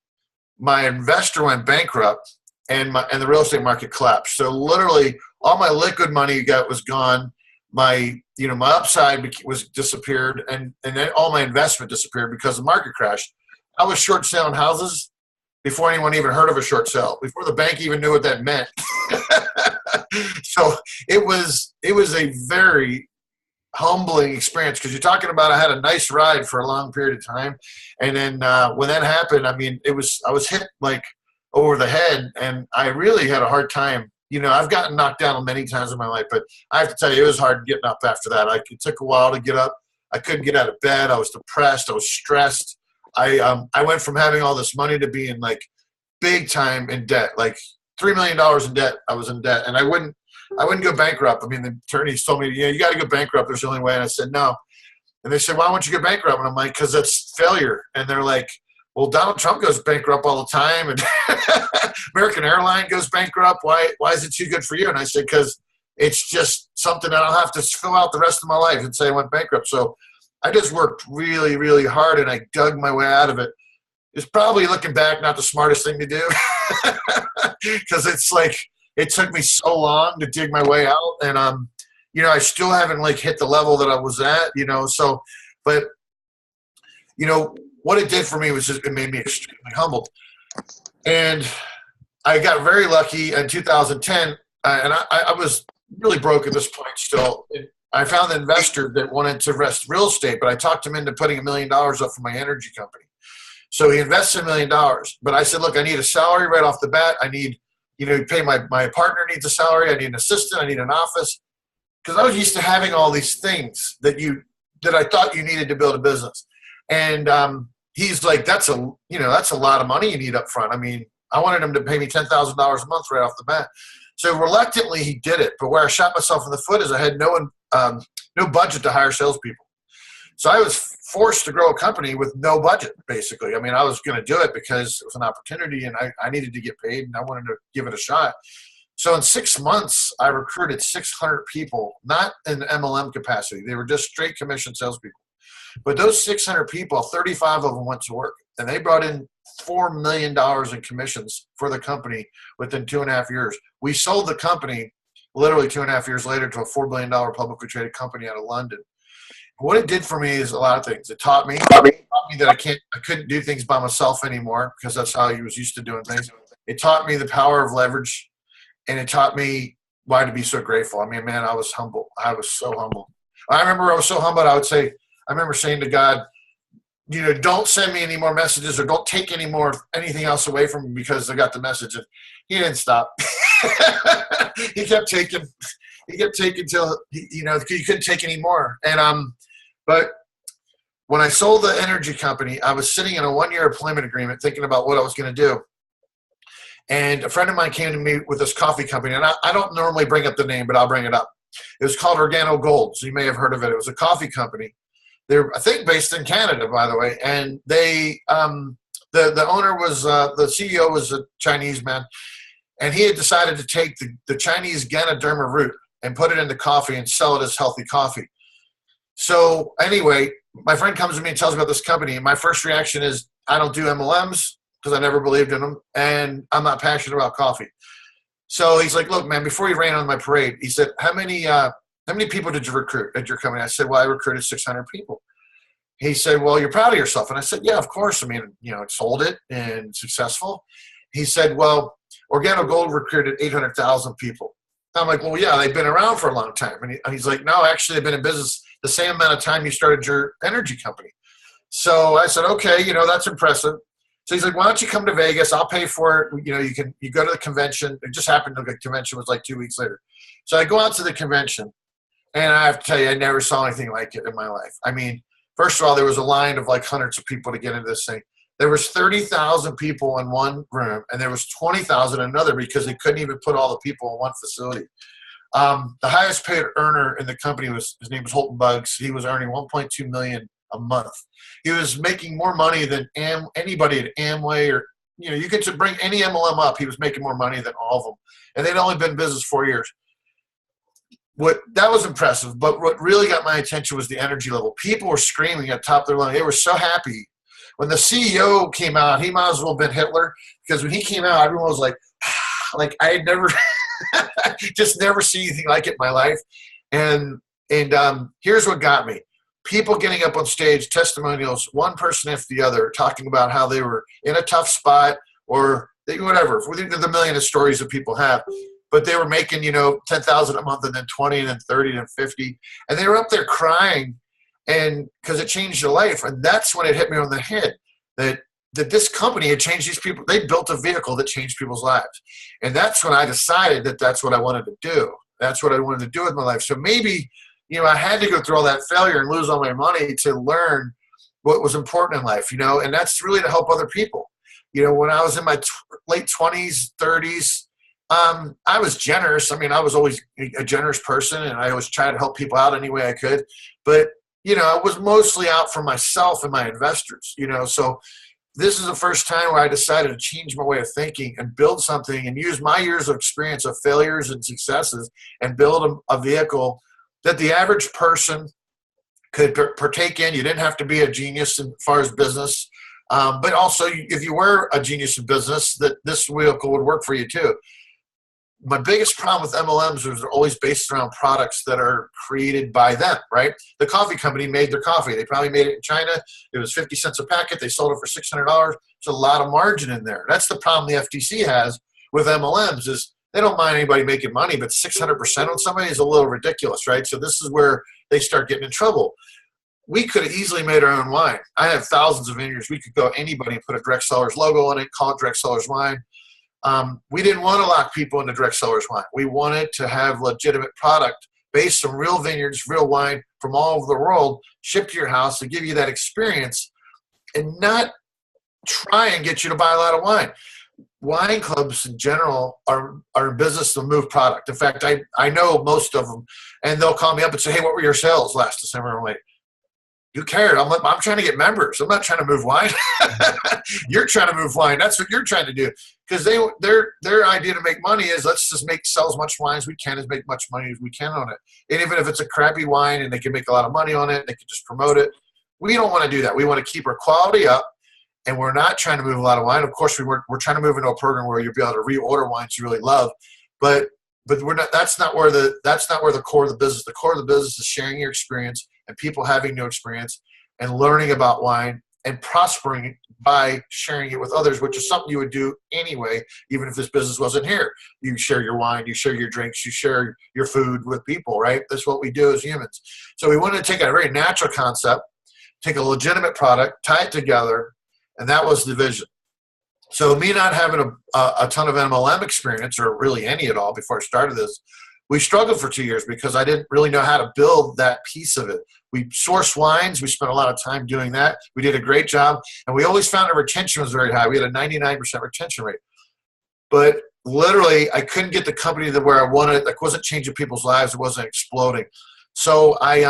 My investor went bankrupt, and the real estate market collapsed. So literally all my liquid money was gone. My upside was disappeared, and then all my investment disappeared because the market crashed. I was short selling houses before anyone even heard of a short sale, before the bank even knew what that meant. So it was a very humbling experience, because you're talking about I had a nice ride for a long period of time, and then when that happened, I mean, I was hit like over the head, and I really had a hard time. I've gotten knocked down many times in my life, but I have to tell you, it was hard getting up after that. It took a while to get up. I couldn't get out of bed. I was depressed. I was stressed. I went from having all this money to being like big time in debt, like $3 million in debt. I was in debt, and I wouldn't go bankrupt. I mean, the attorneys told me, you got to go bankrupt. There's the only way. And I said, no. And they said, why won't you go bankrupt? And I'm like, because that's failure. And they're like, well, Donald Trump goes bankrupt all the time, and American Airlines goes bankrupt. Why is it too good for you? And I said, because it's just something that I'll have to fill out the rest of my life and say I went bankrupt. So I just worked really, really hard, and I dug my way out of it. It's probably, looking back, not the smartest thing to do, because it's like it took me so long to dig my way out, and I still haven't like hit the level that I was at, So, but what it did for me was just, it made me extremely humbled, and I got very lucky in 2010, and I was really broke at this point still. I found an investor that wanted to invest real estate, but I talked him into putting $1 million up for my energy company. So he invested $1 million, but I said, look, I need a salary right off the bat. I need, pay my partner needs a salary. I need an assistant. I need an office. Because I was used to having all these things that I thought you needed to build a business. And he's like, that's a lot of money you need up front. I mean, I wanted him to pay me $10,000 a month right off the bat. So reluctantly he did it. But where I shot myself in the foot is I had no budget to hire salespeople. So I was forced to grow a company with no budget, basically. I mean, I was going to do it because it was an opportunity, and I needed to get paid, and I wanted to give it a shot. So in 6 months, I recruited 600 people, not in MLM capacity. They were just straight commission salespeople. But those 600 people, 35 of them went to work, and they brought in $4 million in commissions for the company within 2.5 years. We sold the company literally 2.5 years later to a $4 billion publicly traded company out of London. What it did for me is a lot of things. It taught me that I couldn't do things by myself anymore, because that's how I was used to doing things. It taught me the power of leverage, and it taught me why to be so grateful. I mean, man, I was humble. I was so humble. I remember I was so humbled. I remember saying to God, don't send me any more messages, or don't take anything else away from me, because I got the message. And he didn't stop. He kept taking till you couldn't take any more. And but when I sold the energy company, I was sitting in a 1-year employment agreement, thinking about what I was going to do. And a friend of mine came to me with this coffee company, and I don't normally bring up the name, but I'll bring it up. It was called Organo Gold, so you may have heard of it. It was a coffee company. They're, I think, based in Canada, by the way. And they, the owner was, the CEO was a Chinese man, and he had decided to take the Chinese Ganoderma root and put it into coffee and sell it as healthy coffee. So anyway, my friend comes to me and tells me about this company, and my first reaction is, I don't do MLMs because I never believed in them, and I'm not passionate about coffee. So he's like, look, man, before you rain on my parade, he said, how many people did you recruit at your company? I said, well, I recruited 600 people. He said, well, you're proud of yourself. And I said, yeah, of course. I mean, I sold it and successful. He said, well, Organo Gold recruited 800,000 people. I'm like, well, yeah, they've been around for a long time. And he's like, no, actually, they've been in business the same amount of time you started your energy company. So I said, okay, that's impressive. So he's like, why don't you come to Vegas? I'll pay for it. You go to the convention. It just happened the convention was like 2 weeks later. So I go out to the convention, and I have to tell you, I never saw anything like it in my life. I mean, first of all, there was a line of like hundreds of people to get into this thing. There was 30,000 people in one room, and there was 20,000 in another, because they couldn't even put all the people in one facility. The highest paid earner in the company his name was Holton Buggs. He was earning $1.2 million a month. He was making more money than anybody at Amway, or you could bring any MLM up. He was making more money than all of them, and they'd only been in business 4 years. That was impressive, but what really got my attention was the energy level. People were screaming at the top of their lungs. They were so happy. When the CEO came out, he might as well have been Hitler, because when he came out, everyone was like I had never, just never seen anything like it in my life. And here's what got me. People getting up on stage, testimonials, one person after the other, talking about how they were in a tough spot, or whatever. The million of stories that people have. But they were making, $10,000 a month, and then 20, and then 30, and 50. And they were up there crying, and because it changed their life. And that's when it hit me on the head that this company had changed these people. They built a vehicle that changed people's lives. And that's when I decided that that's what I wanted to do. That's what I wanted to do with my life. So maybe, I had to go through all that failure and lose all my money to learn what was important in life, and that's really to help other people. When I was in my late 20s, 30s, I was generous. I mean, I was always a generous person, and I always tried to help people out any way I could. But, I was mostly out for myself and my investors, So this is the first time where I decided to change my way of thinking and build something and use my years of experience of failures and successes and build a vehicle that the average person could partake in. You didn't have to be a genius as far as business, but also if you were a genius in business, that this vehicle would work for you too. My biggest problem with MLMs is they're always based around products that are created by them, right? The coffee company made their coffee. They probably made it in China. It was 50 cents a packet. They sold it for $600. There's a lot of margin in there. That's the problem the FTC has with MLMs is they don't mind anybody making money, but 600% on somebody is a little ridiculous, right? So this is where they start getting in trouble. We could have easily made our own wine. I have thousands of vineyards. We could go anybody and put a direct seller's logo on it, call it direct seller's wine. We didn't want to lock people into direct seller's wine. We wanted to have legitimate product based on real vineyards, real wine from all over the world, shipped to your house to give you that experience and not try and get you to buy a lot of wine. Wine clubs in general are in business to move product. In fact, I know most of them, and they'll call me up and say, hey, what were your sales last December? I'm like, you cared. I'm trying to get members. I'm not trying to move wine. You're trying to move wine. That's what you're trying to do. Because their idea to make money is let's just sell as much wine as we can, as make much money as we can on it. And even if it's a crappy wine and they can make a lot of money on it, they can just promote it. We don't want to do that. We want to keep our quality up, and we're not trying to move a lot of wine. Of course, we're trying to move into a program where you'll be able to reorder wines you really love, but we're not. That's not where the core of the business. The core of the business is sharing your experience and people having new experience and learning about wine and prospering by sharing it with others, which is something you would do anyway, even if this business wasn't here. You share your wine, you share your drinks, you share your food with people, right? That's what we do as humans. So we wanted to take a very natural concept, take a legitimate product, tie it together, and that was the vision. So me not having a ton of MLM experience, or really any at all before I started this, we struggled for 2 years because I didn't really know how to build that piece of it. We sourced wines. We spent a lot of time doing that. We did a great job. And we always found our retention was very high. We had a 99% retention rate. But literally, I couldn't get the company to where I wanted it. Like, wasn't changing people's lives. It wasn't exploding. So I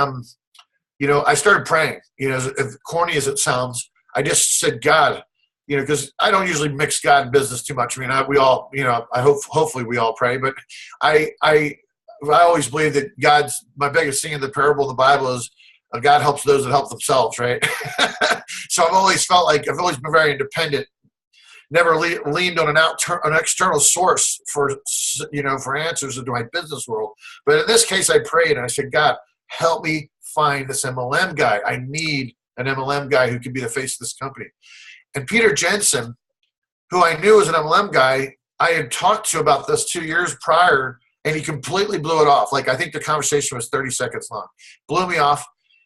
started praying. As corny as it sounds, I just said, God, because I don't usually mix God and business too much. I mean, we all, I hopefully we all pray, but I always believe that my biggest thing in the parable of the Bible is God helps those that help themselves, right? So I've always felt like I've always been very independent, never leaned on an external source for answers into my business world. But in this case, I prayed and I said, God, help me find this MLM guy. I need an MLM guy who can be the face of this company. And Peter Jensen, who I knew was an MLM guy, I had talked to about this 2 years prior, and he completely blew it off. Like, I think the conversation was 30 seconds long. Blew me off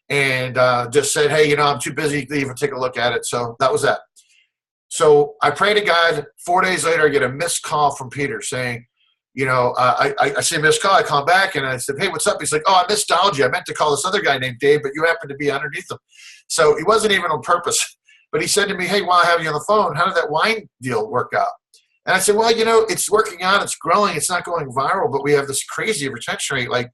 and just said, hey, I'm too busy to even take a look at it. So that was that. So I prayed to God. 4 days later, I get a missed call from Peter saying, I see a missed call. I call back, and I said, hey, what's up? He's like, oh, I misdialed you. I meant to call this other guy named Dave, but you happen to be underneath him. So he wasn't even on purpose. But he said to me, hey, while I have you on the phone, how did that wine deal work out? And I said, well, it's working out. It's growing. It's not going viral, but we have this crazy retention rate. Like,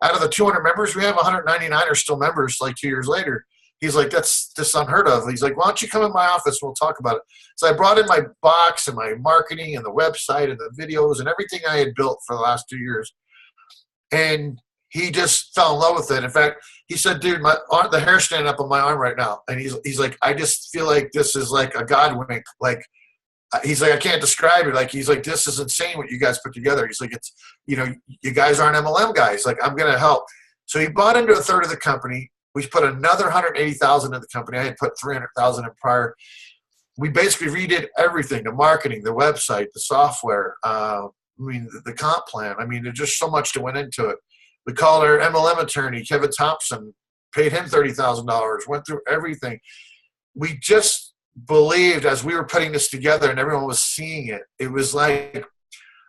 out of the 200 members, we have 199 are still members like 2 years later. He's like, that's just unheard of. He's like, why don't you come in my office and we'll talk about it. So I brought in my box and my marketing and the website and the videos and everything I had built for the last 2 years. And he just fell in love with it. In fact, he said, dude, the hair's standing up on my arm right now. And he's like, I just feel like this is like a God wink. Like, he's like, I can't describe it. Like, he's like, this is insane what you guys put together. He's like, it's, you guys aren't MLM guys. Like, I'm going to help. So he bought into a third of the company. We put another 180,000 in the company. I had put 300,000 in prior. We basically redid everything, the marketing, the website, the software, the comp plan. I mean, there's just so much that went into it. We called our MLM attorney, Kevin Thompson, paid him $30,000, went through everything. We just believed as we were putting this together and everyone was seeing it. It was like,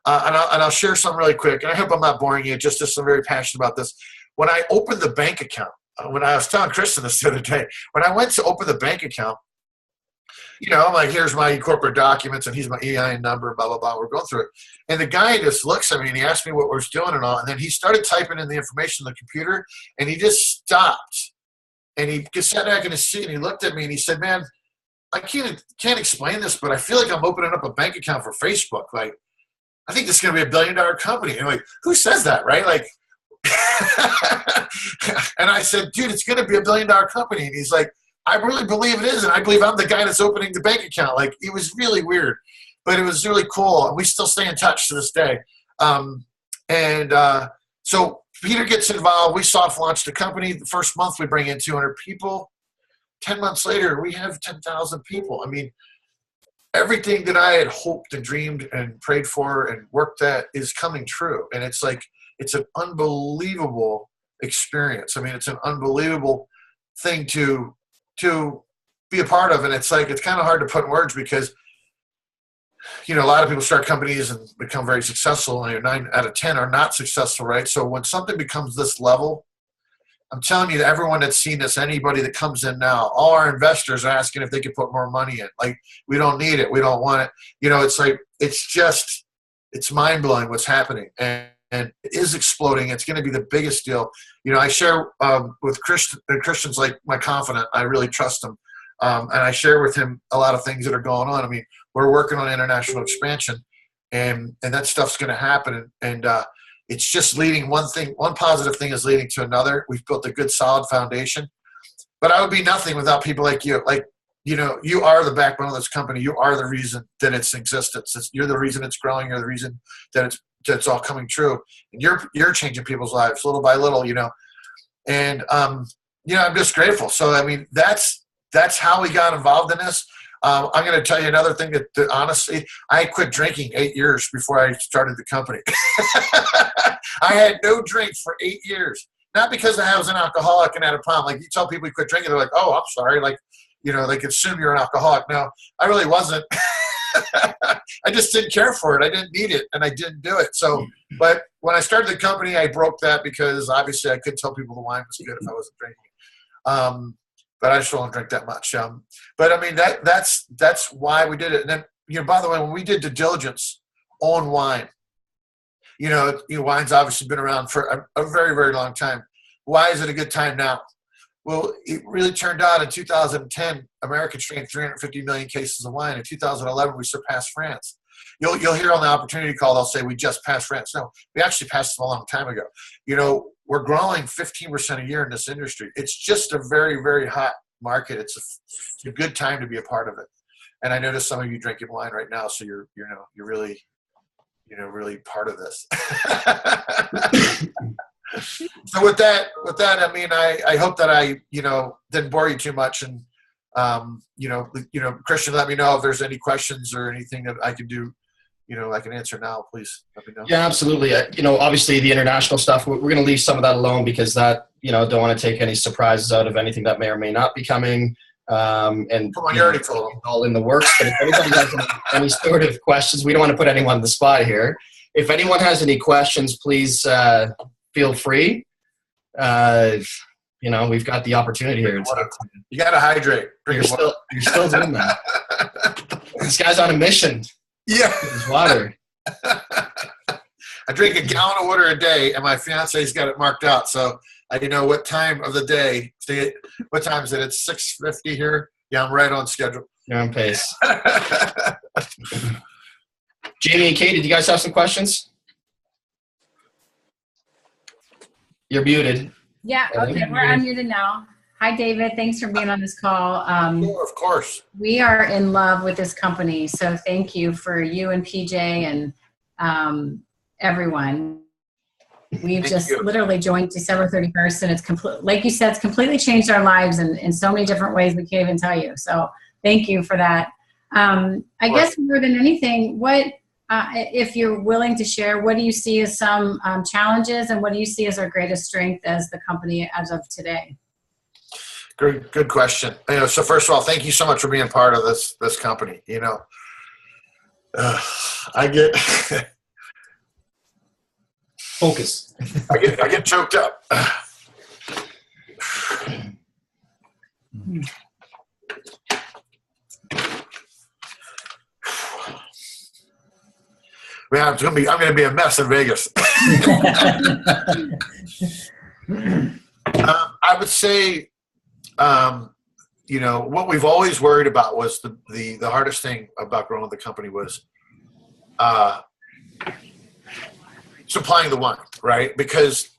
and I'll share something really quick. And I hope I'm not boring you, just I'm very passionate about this. When I opened the bank account, when I was telling Kristen this the other day, when I went to open the bank account, I'm like, here's my corporate documents and here's my EIN number, blah, blah, blah. We're going through it. And the guy just looks at me and he asked me what we're doing and all. And then he started typing in the information on the computer and he just stopped. And he just sat back in his seat and he looked at me and he said, man, can't explain this, but I feel like I'm opening up a bank account for Facebook. Like, I think this is going to be $1 billion company. And like, who says that, right? Like, and I said, dude, it's going to be $1 billion company. And he's like, I really believe it is. And I believe I'm the guy that's opening the bank account. Like, it was really weird, but it was really cool. And we still stay in touch to this day. So Peter gets involved. We soft launched the company. The first month we bring in 200 people. 10 months later, we have 10,000 people. I mean, everything that I had hoped and dreamed and prayed for and worked at is coming true. And it's like, it's an unbelievable experience. I mean, it's an unbelievable thing to be a part of. And it's like, it's kind of hard to put in words because, you know, a lot of people start companies and become very successful, and 9 out of 10 are not successful, right? So when something becomes this level, I'm telling you that everyone that's seen this, anybody that comes in now, all our investors are asking if they could put more money in. Like, we don't need it. We don't want it. You know, it's like, it's mind-blowing what's happening. And it is exploding. It's going to be the biggest deal. You know, I share with Christian's like my confidant. I really trust him. And I share with him a lot of things that are going on. I mean, we're working on international expansion, and that stuff's going to happen. And it's just leading one positive thing is leading to another. We've built a good, solid foundation. But I would be nothing without people like you. Like, you know, you are the backbone of this company. You are the reason that it's in existence. You're the reason it's growing. You're the reason that it's all coming true. And you're changing people's lives little by little, you know. And, you know, I'm just grateful. So, I mean, that's how we got involved in this. I'm going to tell you another thing that honestly, I quit drinking 8 years before I started the company. I had no drink for 8 years. Not because I was an alcoholic and had a problem. Like, you tell people you quit drinking, they're like, oh, I'm sorry. Like, you know, they could assume you're an alcoholic. No, I really wasn't. I just didn't care for it. I didn't need it, and I didn't do it. So, but when I started the company, I broke that because obviously I couldn't tell people the wine was good if I wasn't drinking. But I just don't drink that much. But I mean, that's why we did it. And then, you know, by the way, when we did due diligence on wine, you know, wine's obviously been around for a very, very long time. Why is it a good time now? Well, it really turned out in 2010, America drank 350 million cases of wine. In 2011, we surpassed France. You'll hear on the opportunity call, they'll say we just passed France. No, we actually passed them a long time ago. You know, we're growing 15% a year in this industry. It's just a very, very hot market. It's a good time to be a part of it. And I notice some of you drinking wine right now, so you're really part of this. So with that, I mean, I hope that I, you know, didn't bore you too much, and you know, Christian, let me know if there's any questions or anything that I can do. You know, I can answer now. Please let me know. Yeah, absolutely. You know, obviously the international stuff, we're going to leave some of that alone because that, you know, don't want to take any surprises out of anything that may or may not be coming. And come on, you already told them. All in the works. But if anybody has any sort of questions, we don't want to put anyone on the spot here. If anyone has any questions, please feel free. You know, we've got the opportunity here. You got to hydrate. You're still doing that. This guy's on a mission. Yeah. His water. I drink a gallon of water a day, and my fiance's got it marked out. So I know what time of the day. What time is it? It's 6:50 here. Yeah, I'm right on schedule. You're on pace. Jamie and Kate, did you guys have some questions? You're muted. Yeah, okay, we're unmuted now. Hi, David. Thanks for being on this call. Sure, of course. We are in love with this company, so thank you for you and PJ and everyone. We've literally joined December 31st, and it's like you said, it's completely changed our lives in so many different ways we can't even tell you. So thank you for that. I guess more than anything, what if you're willing to share, what do you see as some challenges, and what do you see as our greatest strength as the company as of today? Good question. You know, so first of all, thank you so much for being part of this company. You know, I get focus. I get choked up. Man, I'm gonna be a mess in Vegas. I would say, what we've always worried about was the hardest thing about growing the company was supplying the wine, right? Because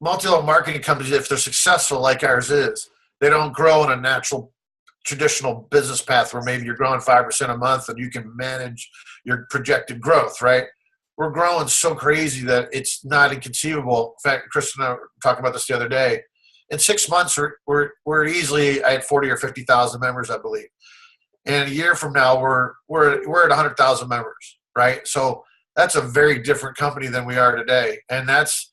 multi-level marketing companies, if they're successful like ours is, they don't grow in a natural, traditional business path where maybe you're growing 5% a month and you can manage your projected growth, right? We're growing so crazy that it's not inconceivable. In fact, Chris and I were talking about this the other day. In 6 months, we're easily at 40 or 50,000 members, I believe. And a year from now, we're at 100,000 members, right? So that's a very different company than we are today, and that's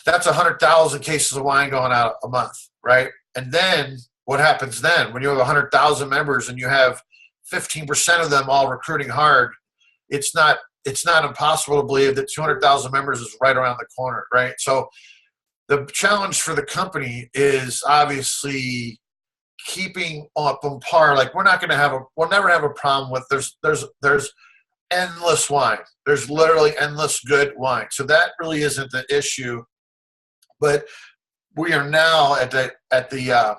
100,000 cases of wine going out a month, right? And then what happens then when you have 100,000 members and you have 15% of them all recruiting hard? It's not impossible to believe that 200,000 members is right around the corner, right? So the challenge for the company is obviously keeping up on par. Like we'll never have a problem with there's endless wine. There's literally endless good wine. So that really isn't the issue. But we are now at the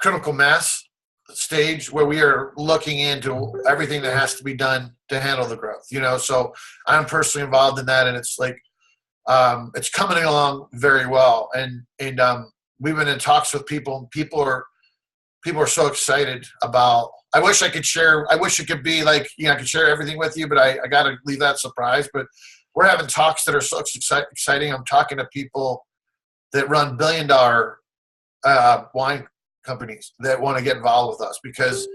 critical mass stage where we are looking into everything that has to be done to handle the growth. So I'm personally involved in that, and it's like it's coming along very well. And we've been in talks with people. People are so excited about. I wish I could share. I wish it could be like I could share everything with you, but I got to leave that surprise. But we're having talks that are so exciting. I'm talking to people that run billion-dollar wine companies that want to get involved with us because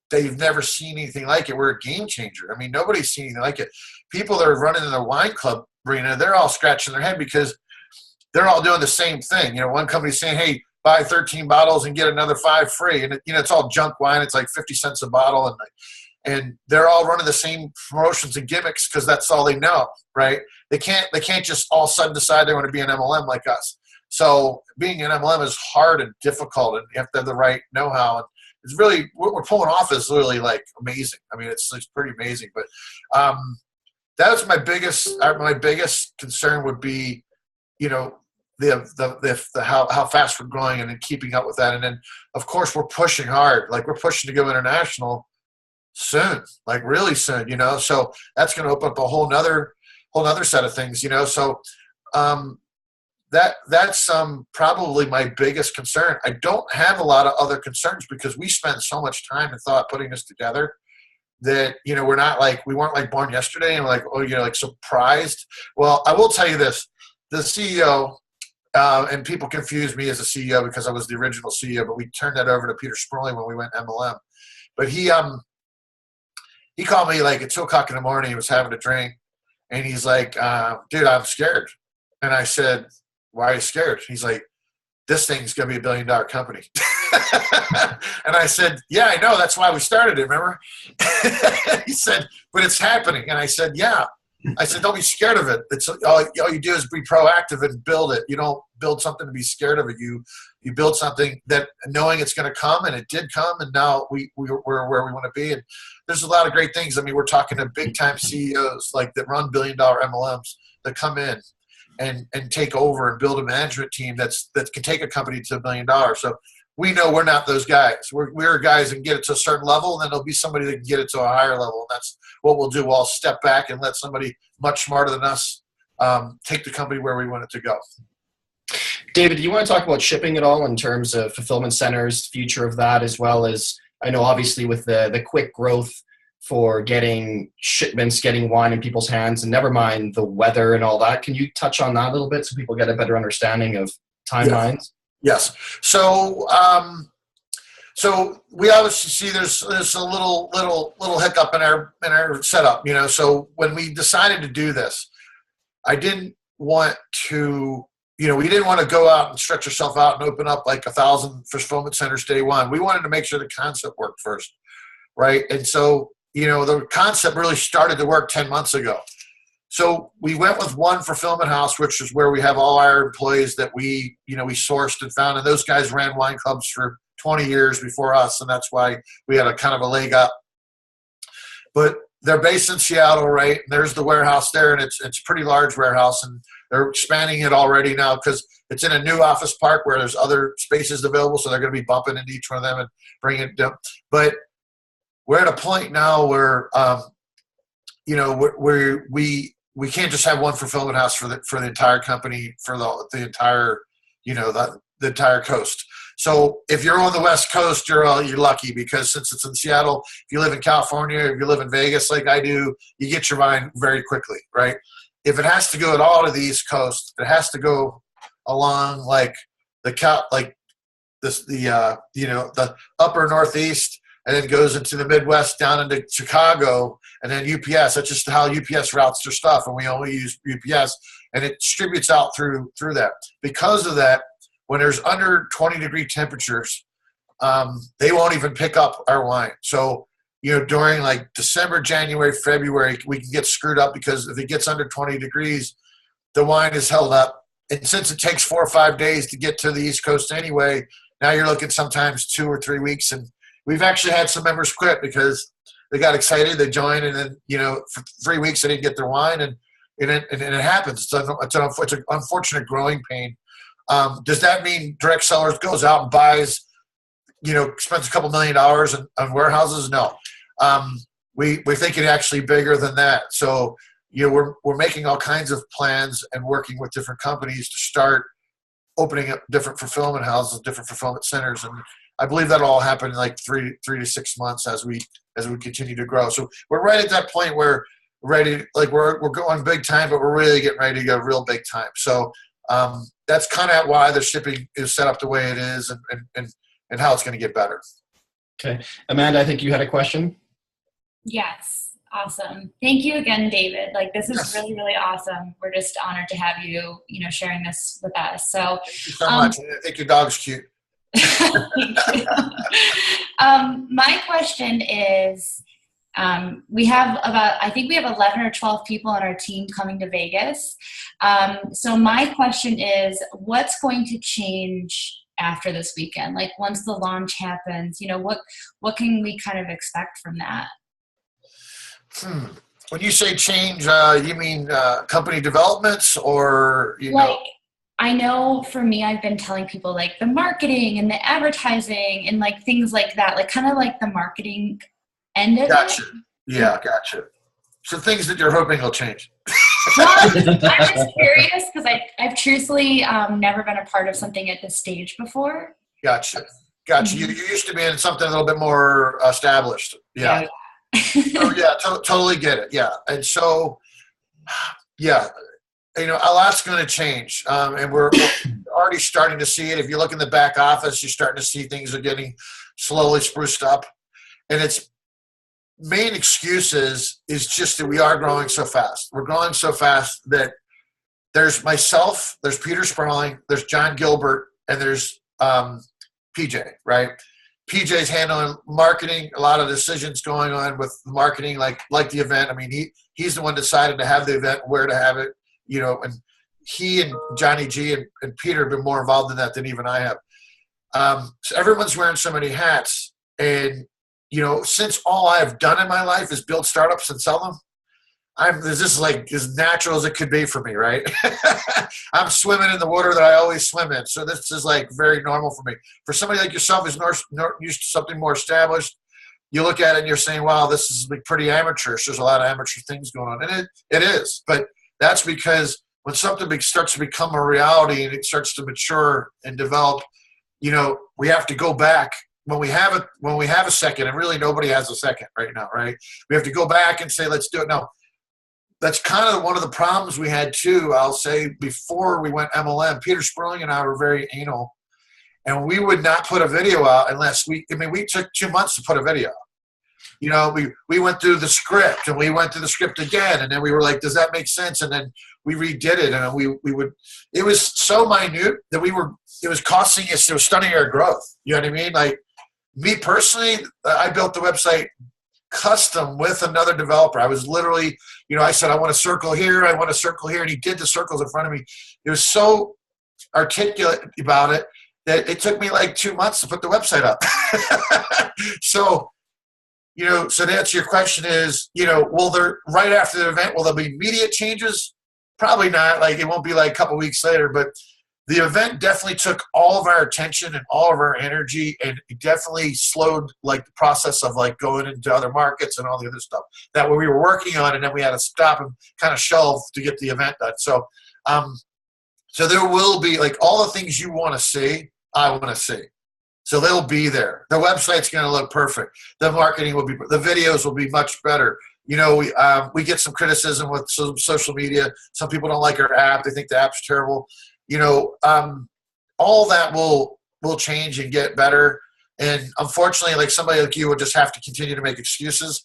they've never seen anything like it. We're a game changer. I mean, nobody's seen anything like it. People that are running in the wine club arena, they're all scratching their head because they're all doing the same thing. One company's saying, hey, buy 13 bottles and get another 5 free. And, it's all junk wine. It's like 50 cents a bottle. And they're all running the same promotions and gimmicks because that's all they know, right? They can't just all of a sudden decide they want to be an MLM like us. So being an MLM is hard and difficult, and you have to have the right know-how. And it's really, what we're pulling off is really like amazing. I mean, it's pretty amazing. But that's my biggest concern would be, how fast we're growing and then keeping up with that. And then of course we're pushing hard. Like we're pushing to go international soon, like really soon, so that's going to open up a whole nother set of things, so that's probably my biggest concern. I don't have a lot of other concerns because we spent so much time and thought putting this together that, we're not like, we weren't like born yesterday and like, like surprised. Well, I will tell you this, the CEO, and people confuse me as a CEO because I was the original CEO, but we turned that over to Peter Sperling when we went MLM. But he called me like at 2:00 in the morning. He was having a drink and he's like, dude, I'm scared. And I said, why are you scared? He's like, this thing's going to be $1 billion company. And I said, yeah, I know. That's why we started it. Remember? He said, but it's happening. And I said, yeah. I said, don't be scared of it. It's all you do is be proactive and build it. You don't build something to be scared of it. You build something that knowing it's going to come, and it did come, and now we're where we want to be. And there's a lot of great things. I mean, we're talking to big time CEOs like that run $1 billion MLMs that come in and take over and build a management team that can take a company to $1 billion. So we know we're not those guys. We're guys that can get it to a certain level, and then there'll be somebody that can get it to a higher level. And that's what we'll do. We'll step back and let somebody much smarter than us take the company where we want it to go. David, do you want to talk about shipping at all in terms of fulfillment centers, future of that, as well as, I know obviously with the quick growth for getting shipments, getting wine in people's hands, and never mind the weather and all that. Can you touch on that a little bit so people get a better understanding of timelines? Yes. So we obviously see there's a little hiccup in our setup, So when we decided to do this, I didn't want to, we didn't want to go out and stretch ourselves out and open up like 1,000 fulfillment centers day one. We wanted to make sure the concept worked first, right? And so, the concept really started to work 10 months ago. So we went with one fulfillment house, which is where we have all our employees that we sourced and found. And those guys ran wine clubs for 20 years before us. And that's why we had a kind of a leg up. But they're based in Seattle, right? And there's the warehouse there, and it's a pretty large warehouse, and they're expanding it already now because it's in a new office park where there's other spaces available, so they're going to be bumping into each one of them and bringing it down. But we're at a point now where, we can't just have one fulfillment house for the entire company, for the entire, the entire coast. So if you're on the West Coast, you're lucky, because since it's in Seattle, if you live in California, if you live in Vegas like I do, you get your wine very quickly, right? If it has to go at all to the East Coast, it has to go along the upper Northeast, and then goes into the Midwest down into Chicago, and then UPS. That's just how UPS routes their stuff, and we only use UPS, and it distributes out through that. Because of that, when there's under 20-degree temperatures, they won't even pick up our wine. So, during like December, January, February, we can get screwed up, because if it gets under 20 degrees, the wine is held up. And since it takes 4 or 5 days to get to the East Coast anyway, now you're looking sometimes 2 or 3 weeks. And we've actually had some members quit because they got excited, they joined, and then, for 3 weeks they didn't get their wine, and it happens. It's an unfortunate growing pain. Does that mean direct sellers goes out and buys, spends a couple $1 million on warehouses? No. We're thinking actually bigger than that. So, we're making all kinds of plans and working with different companies to start opening up different fulfillment houses, different fulfillment centers. And I believe that'll all happen in like 3 to 6 months as we continue to grow. So we're right at that point where we're going big time, but we're really getting ready to go real big time. So that's kind of why the shipping is set up the way it is, and how it's going to get better. Okay. Amanda, I think you had a question. Yes. Awesome. Thank you again, David. This is really, really awesome. We're just honored to have you, sharing this with us. So thank you so much. I think your dog's cute. Thank you. My question is, we have I think we have 11 or 12 people on our team coming to Vegas. So my question is, what's going to change after this weekend? Once the launch happens, what can we kind of expect from that? When you say change, you mean company developments, or I know for me, I've been telling people the marketing and the advertising and things like that, kind of the marketing end of Gotcha. it. Yeah, gotcha. So things that you're hoping will change. Well, I'm just curious because I've truthfully never been a part of something at this stage before. Gotcha. Mm-hmm. You used to be in something a little bit more established. Yeah. Oh, yeah, totally get it. Yeah. And so, yeah, a lot's going to change. And we're already starting to see it. If you look in the back office, you're starting to see things are getting slowly spruced up. And its main excuse is just that we are growing so fast. We're growing so fast that there's myself, there's Peter Sperling, there's John Gilbert, and there's PJ, right? PJ's handling marketing, a lot of decisions going on with marketing, like the event. I mean, he's the one decided to have the event, where to have it, and he and Johnny G and Peter have been more involved in that than even I have. So everyone's wearing so many hats. And, since all I've done in my life is build startups and sell them, this is as natural as it could be for me, right? I'm swimming in the water that I always swim in. So this is very normal for me. For somebody like yourself who's used to something more established, you look at it and you're saying, wow, this is pretty amateurish. There's a lot of amateur things going on. And it is. But that's because when something starts to become a reality and it starts to mature and develop, we have to go back. When we have a second, and really nobody has a second right now, right? We have to go back and say, let's do it now. That's kind of one of the problems we had too. I'll say before we went MLM, Peter Sperling and I were very anal, and we would not put a video out unless we took 2 months to put a video out. We went through the script, and we went through the script again, and then we were like, does that make sense? And then we redid it, and we would. It was so minute that it was costing us. It was stunning our growth. You know what I mean? Me personally, I built the website custom with another developer. I was literally, I said, I want a circle here, I want a circle here, and he did the circles in front of me. It was so articulate about it that it took me 2 months to put the website up. So So to answer your question is, right after the event, will there be immediate changes? Probably not. Like, it won't be like a couple weeks later, but the event definitely took all of our attention and all of our energy, and it definitely slowed like the process of like going into other markets and all the other stuff that we were working on, and then we had to stop and kind of shelve to get the event done. So there will be like all the things you want to see, I want to see. So they'll be there. The website's going to look perfect. The marketing will be, the videos will be much better. We get some criticism with some social media. Some people don't like our app. They think the app's terrible. All that will change and get better. And unfortunately, like somebody like you will just have to continue to make excuses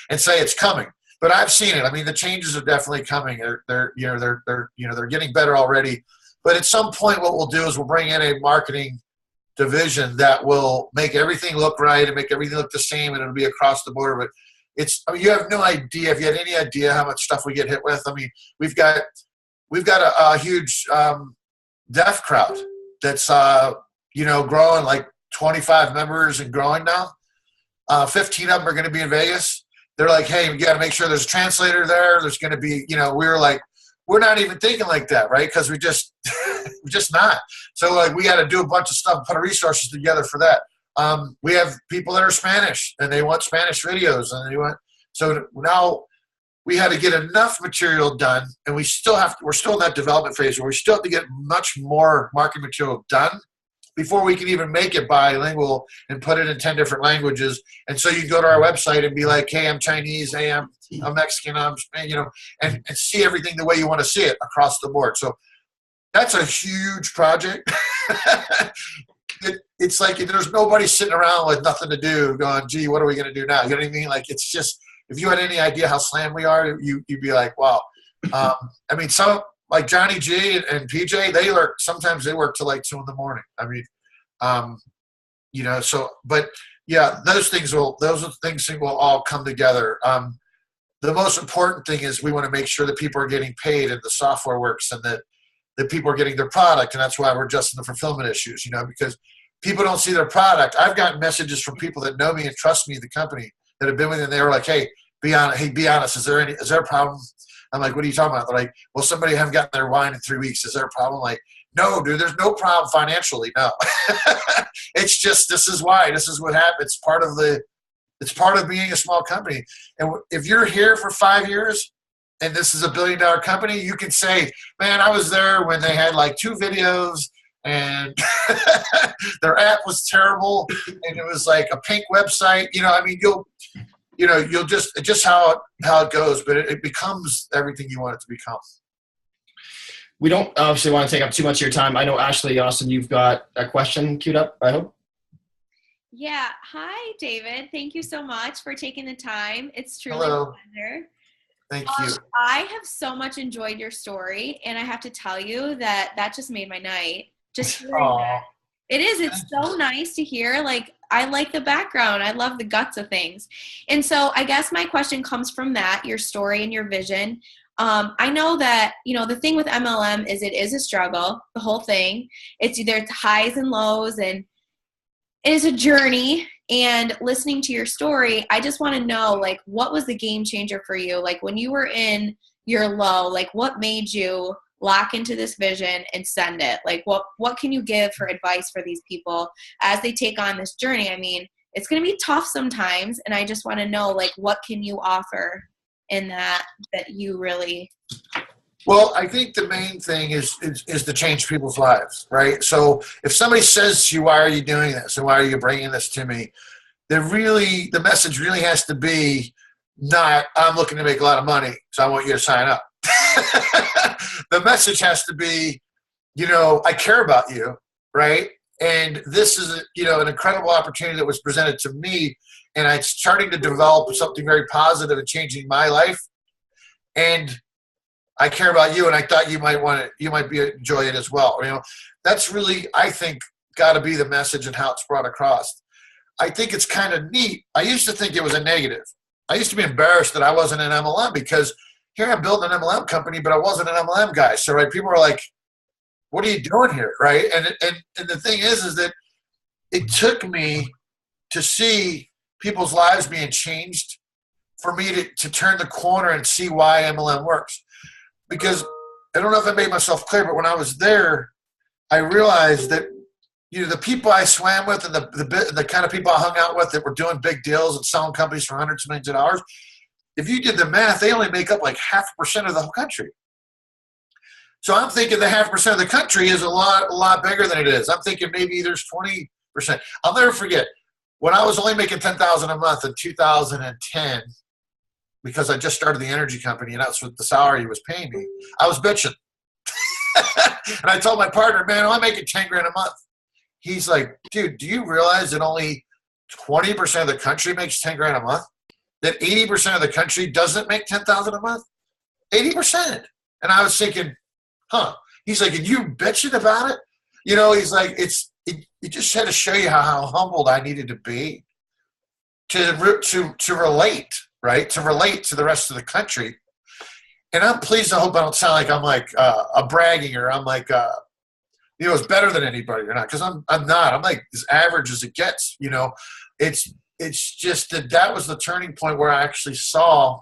and say it's coming. But I've seen it. I mean, the changes are definitely coming. They're getting better already. But at some point, what we'll do is we'll bring in a marketing division that will make everything look right and make everything look the same, and it'll be across the board. But you have no idea. If you had any idea how much stuff we get hit with, I mean, we've got a huge deaf crowd that's growing, like 25 members and growing now. 15 of them are going to be in Vegas. They're like, hey, we got to make sure there's a translator there. There's going to be, we're not even thinking like that, right? Because we're just not. So like we got to do a bunch of stuff, put resources together for that. We have people that are Spanish and they want Spanish videos, and so now we had to get enough material done, and we're still in that development phase where we still have to get much more marketing material done before we can even make it bilingual and put it in 10 different languages. And so you go to our website and be like, hey, I'm Chinese, hey, I'm Mexican, I'm Spanish, and see everything the way you want to see it across the board. So that's a huge project. It's like there's nobody sitting around with nothing to do going, gee, what are we going to do now? You know what I mean? Like, it's just, if you had any idea how slammed we are, you'd be like, wow. I mean, some like Johnny G and PJ, sometimes they work till like 2 in the morning. I mean, but yeah, those things will all come together. The most important thing is we want to make sure that people are getting paid and the software works, and that people are getting their product. And that's why we're adjusting the fulfillment issues, because people don't see their product. I've gotten messages from people that know me and trust me, the company, that have been with me, and they were like, hey, be honest. Is there a problem? I'm like, what are you talking about? They're like, well, somebody haven't gotten their wine in 3 weeks. Is there a problem? Like, no, dude, there's no problem financially. No, it's just, this is why, this is what happened. It's part of being a small company. And if you're here for 5 years and this is a $1 billion company, you can say, man, I was there when they had like 2 videos and their app was terrible and it was like a pink website. I mean, you'll just how it goes, but it becomes everything you want it to become. We don't obviously want to take up too much of your time. I know, Ashley, Austin, you've got a question queued up, I hope. Yeah. Hi, David. Thank you so much for taking the time. It's truly Hello. a pleasure. Thank you. I have so much enjoyed your story, and I have to tell you that just made my night. Just hearing that. It is. It's so nice to hear. Like, I like the background. I love the guts of things. And so I guess my question comes from that, your story and your vision. I know that, the thing with MLM is it is a struggle, the whole thing. It's either highs and lows, and it is a journey. And listening to your story, I just want to know, like, what was the game changer for you? Like, when you were in your low, like, what made you lock into this vision and send it? Like, what can you give for advice for these people as they take on this journey? I mean, it's going to be tough sometimes. And I just want to know, like, what can you offer in that you really... Well, I think the main thing is to change people's lives, right? So if somebody says to you, why are you doing this? And why are you bringing this to me? The message really has to be not, I'm looking to make a lot of money, so I want you to sign up. The message has to be, I care about you, right? And this is, an incredible opportunity that was presented to me, and I'm starting to develop something very positive and changing my life. And I care about you, and I thought you might enjoy it as well. That's really, I think, got to be the message and how it's brought across. I think it's kind of neat. I used to think it was a negative. I used to be embarrassed that I wasn't an MLM, because here I'm building an MLM company, but I wasn't an MLM guy. So, right, people are like, what are you doing here, right? And the thing is that it took me to see people's lives being changed for me to turn the corner and see why MLM works. Because I don't know if I made myself clear, but when I was there, I realized that, you know, the people I swam with and the kind of people I hung out with that were doing big deals and selling companies for hundreds of millions of dollars, if you did the math, they only make up like 0.5% of the whole country. So I'm thinking the 0.5% of the country is a lot bigger than it is. I'm thinking maybe there's 20%. I'll never forget when I was only making $10,000 a month in 2010, because I just started the energy company and that's what the salary he was paying me. I was bitching. And I told my partner, man, I'm making 10 grand a month. He's like, dude, do you realize that only 20% of the country makes 10 grand a month? That 80% of the country doesn't make 10,000 a month? 80%. And I was thinking, huh. He's like, and you bitching about it? You know, he's like, it just had to show you how humbled I needed to be to relate, right? To relate to the rest of the country. And I'm pleased. I hope I don't sound like I'm like a bragging or I'm like, you know, it's better than anybody or not. Because I'm not. I'm like as average as it gets. You know, it's just that was the turning point where I actually saw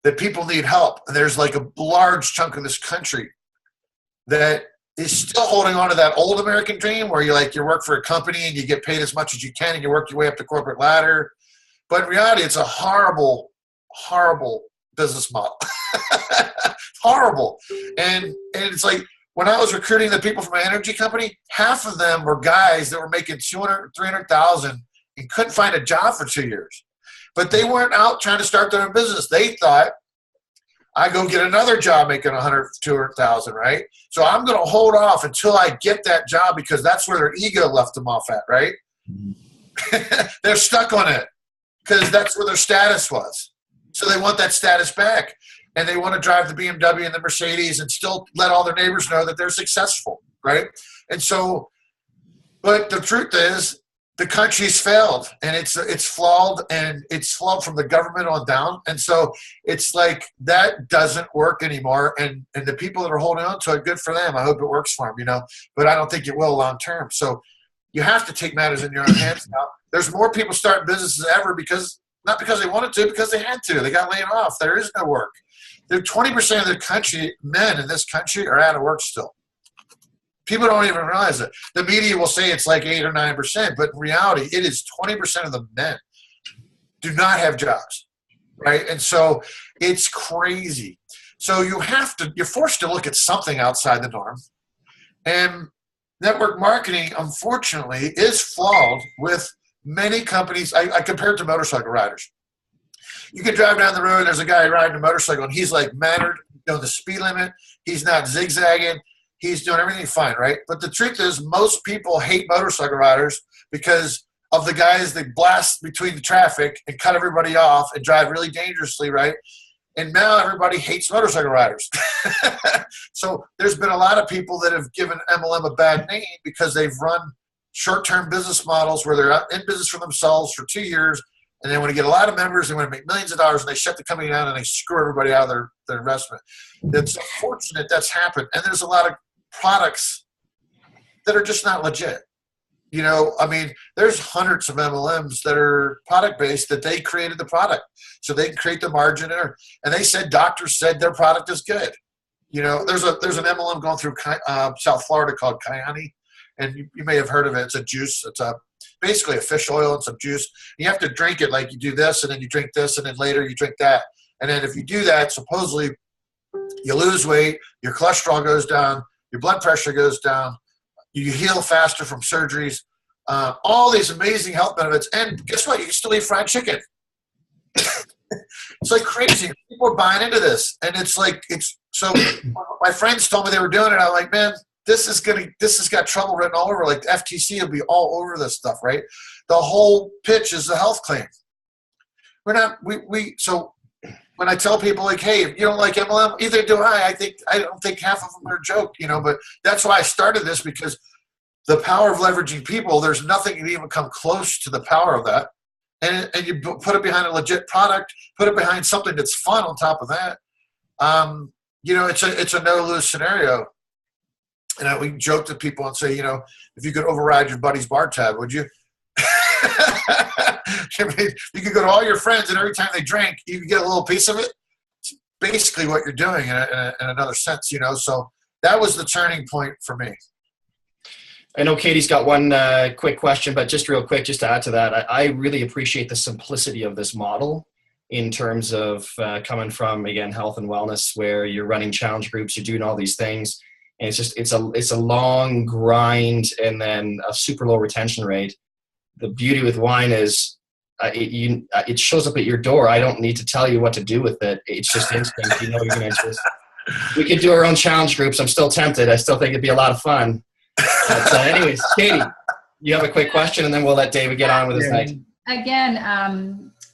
that people need help. And there's like a large chunk of this country that is still holding on to that old American dream where you work for a company and you get paid as much as you can and you work your way up the corporate ladder. But in reality, it's a horrible, horrible business model. Horrible. And it's like when I was recruiting the people from my energy company, half of them were guys that were making 200, 300,000 and couldn't find a job for 2 years. But they weren't out trying to start their own business. They thought, I go get another job making 100, 200,000, right? So I'm going to hold off until I get that job because that's where their ego left them off at, right? They're stuck on it because that's where their status was. So they want that status back. And they want to drive the BMW and the Mercedes and still let all their neighbors know that they're successful, right? And so, but the truth is, the country's failed, and it's flawed, and it's flawed from the government on down. And so it's like that doesn't work anymore. And the people that are holding on to it, good for them. I hope it works for them, you know. But I don't think it will long term. So you have to take matters in your own hands now. There's more people starting businesses than ever not because they wanted to, because they had to. They got laid off. There is no work. 20% of the country, men in this country, are out of work still. People don't even realize it. The media will say it's like 8 or 9%, but in reality, it is 20% of the men do not have jobs, right? And so it's crazy. So you're forced to look at something outside the norm. And network marketing, unfortunately, is flawed with many companies. I compare it to motorcycle riders. You can drive down the road, there's a guy riding a motorcycle, and he's like mannered, you know, the speed limit. He's not zigzagging. He's doing everything fine, right? But the truth is, most people hate motorcycle riders because of the guys that blast between the traffic and cut everybody off and drive really dangerously, right? And now everybody hates motorcycle riders. So there's been a lot of people that have given MLM a bad name because they've run short-term business models where they're in business for themselves for 2 years. And then when you get a lot of members, they want to make millions of dollars, and they shut the company down and they screw everybody out of their investment. It's unfortunate that's happened. And there's a lot of products that are just not legit. You know, I mean, there's hundreds of MLMs that are product-based that they created the product. So they can create the margin there. And they said, doctors said their product is good. You know, there's an MLM going through South Florida called Kyani. And you may have heard of it. It's a juice. It's basically a fish oil and some juice. You have to drink it like you do this, and then you drink this, and then later you drink that. And then if you do that, supposedly you lose weight, your cholesterol goes down, your blood pressure goes down, you heal faster from surgeries, all these amazing health benefits. And guess what? You can still eat fried chicken. It's like crazy. People are buying into this. And it's like, so my friends told me they were doing it. I'm like, man, this has got trouble written all over. Like the FTC will be all over this stuff, right? The whole pitch is a health claim. So when I tell people like, hey, if you don't like MLM, either do I. I don't think half of them are a joke, you know, but that's why I started this, because the power of leveraging people, there's nothing that even come close to the power of that. And you put it behind a legit product, put it behind something that's fun on top of that. You know, it's a no-lose scenario. And we joke to people and say, you know, if you could override your buddy's bar tab, would you? I mean, you could go to all your friends, and every time they drink, you can get a little piece of it. It's basically what you're doing in another sense, So that was the turning point for me. I know Katie's got one quick question, but just real quick, just to add to that, I really appreciate the simplicity of this model in terms of coming from, again, health and wellness, where you're running challenge groups, you're doing all these things, and it's a long grind and then a super low retention rate. The beauty with wine is it shows up at your door. I don't need to tell you what to do with it. It's just instinct. You're going to just. We could do our own challenge groups. I'm still tempted. I still think it'd be a lot of fun. But anyways, Katie, you have a quick question, and then we'll let David get on with his night. Again,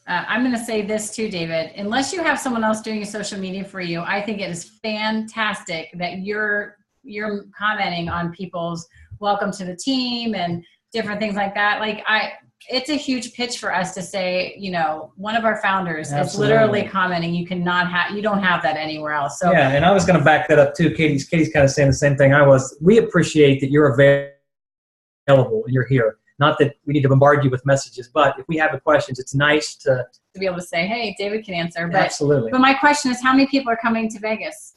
I'm going to say this too, David. Unless you have someone else doing your social media for you, I think it is fantastic that you're commenting on people's welcome to the team and different things like that. It's a huge pitch for us to say, one of our founders is literally commenting. You don't have that anywhere else. So yeah, and I was going to back that up too. Katie's kind of saying the same thing I was. We appreciate that you're available and you're here. Not that we need to bombard you with messages, but if we have the questions, it's nice to be able to say, hey, David can answer. But, absolutely. But my question is, how many people are coming to Vegas?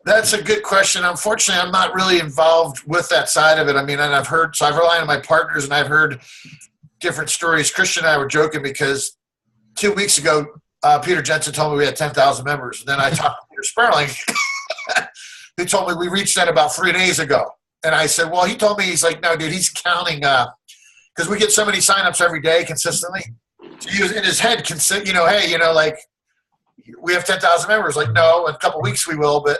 That's a good question. Unfortunately, I'm not really involved with that side of it. I mean, and I've relied on my partners, and I've heard different stories. Christian and I were joking because 2 weeks ago, Peter Jensen told me we had 10,000 members. And then I talked to Peter Sperling, who told me we reached that about 3 days ago. And I said, well, he told me, he's like, no, dude, he's counting, because we get so many signups every day consistently. So he was in his head, hey, we have 10,000 members. Like, no, in a couple weeks we will, but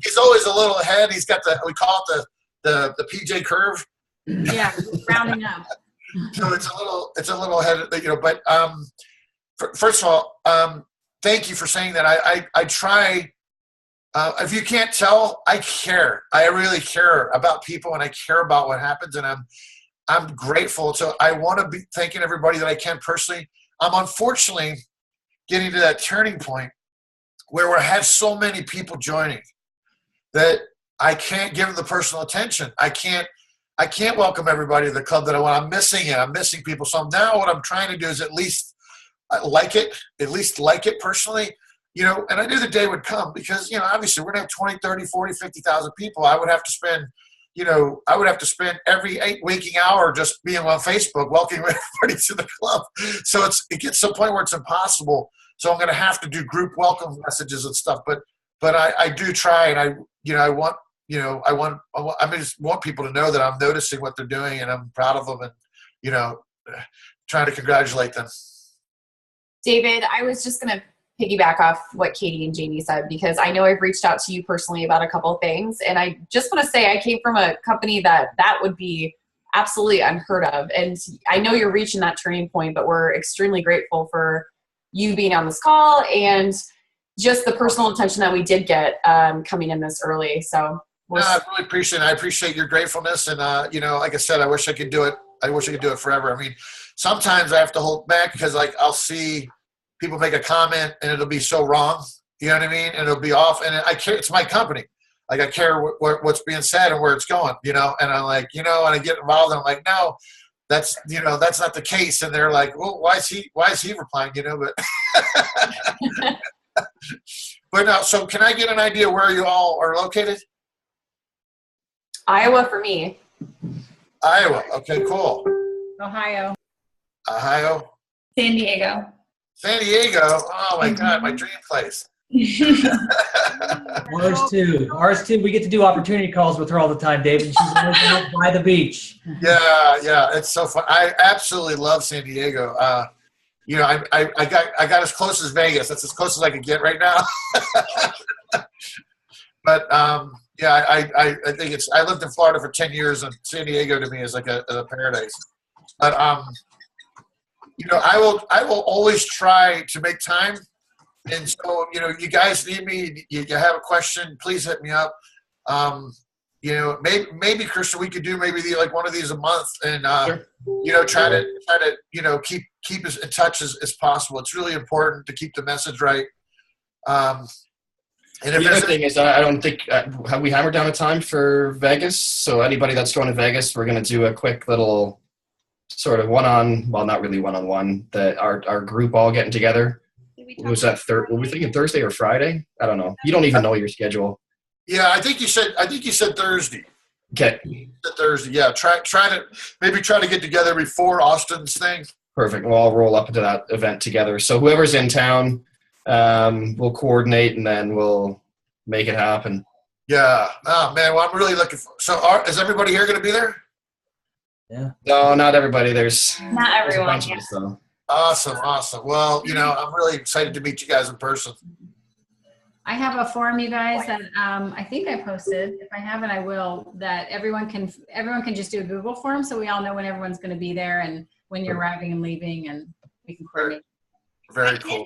he's always a little ahead. He's got we call it the PJ curve. Yeah, rounding up. So it's a little ahead, but first of all, thank you for saying that. I try, if you can't tell, I care. I really care about people, and I care about what happens, and I'm grateful. So I want to be thanking everybody that I can personally. I'm unfortunately getting to that turning point where we have so many people joining that I can't give them the personal attention. I can't welcome everybody to the club that I want. I'm missing it. I'm missing people. So now what I'm trying to do is at least like it personally, and I knew the day would come because, obviously we're going to have 20, 30, 40, 50,000 people. I would have to spend every waking hour just being on Facebook welcoming everybody to the club. So it gets to a point where it's impossible. So I'm going to have to do group welcome messages and stuff. But I do try, and I just want people to know that I'm noticing what they're doing, and I'm proud of them, and trying to congratulate them. David, I was just going to piggyback off what Katie and Jamie said, because I know I've reached out to you personally about a couple of things, and I just want to say I came from a company that would be absolutely unheard of, and I know you're reaching that turning point, but we're extremely grateful for you being on this call and just the personal attention that we did get coming in this early. So I really appreciate it. I appreciate your gratefulness, and like I said, I wish I could do it. I wish I could do it forever. I mean, sometimes I have to hold back because I'll see people make a comment and it'll be so wrong, you know what I mean? And it'll be off, and I care. It's my company. Like, I care what's being said and where it's going, and I'm like, and I get involved, and I'm like, no, that's not the case. And they're like, well, why is he replying, but no. So can I get an idea where you all are located? Iowa for me. Iowa. Okay, cool. Ohio. San Diego. San Diego. Oh my God, my dream place. Ours too. We get to do opportunity calls with her all the time, David. She's always out by the beach. Yeah, it's so fun. I absolutely love San Diego. I got as close as Vegas. That's as close as I could get right now. But I think I lived in Florida for 10 years, and San Diego to me is like a paradise. But I will always try to make time. And so, you guys need me, you have a question, please hit me up. Maybe Christian, we could do maybe one of these a month, and try to keep us in touch as possible. It's really important to keep the message right. And the other thing is, I don't think have we hammered down a time for Vegas. So anybody that's going to Vegas, we're going to do a quick little sort of not really one-on-one, our group all getting together. Was that were we thinking Thursday or Friday? I don't know. You don't even know your schedule. Yeah, I think you said Thursday. Okay. Thursday. Yeah. Try to get together before Austin's thing. Perfect. We'll all roll up into that event together. So whoever's in town, we'll coordinate and then we'll make it happen. Yeah. Oh man. Well, I'm really looking for. So, is everybody here going to be there? Yeah. No, not everybody. There's Not there's a everyone. bunch of Yeah. us, though. Awesome. Well, I'm really excited to meet you guys in person. I have a form, you guys, that I think I posted. If I haven't, I will. That everyone can just do a Google form, so we all know when everyone's going to be there and when you're arriving and leaving, and we can coordinate. Very cool.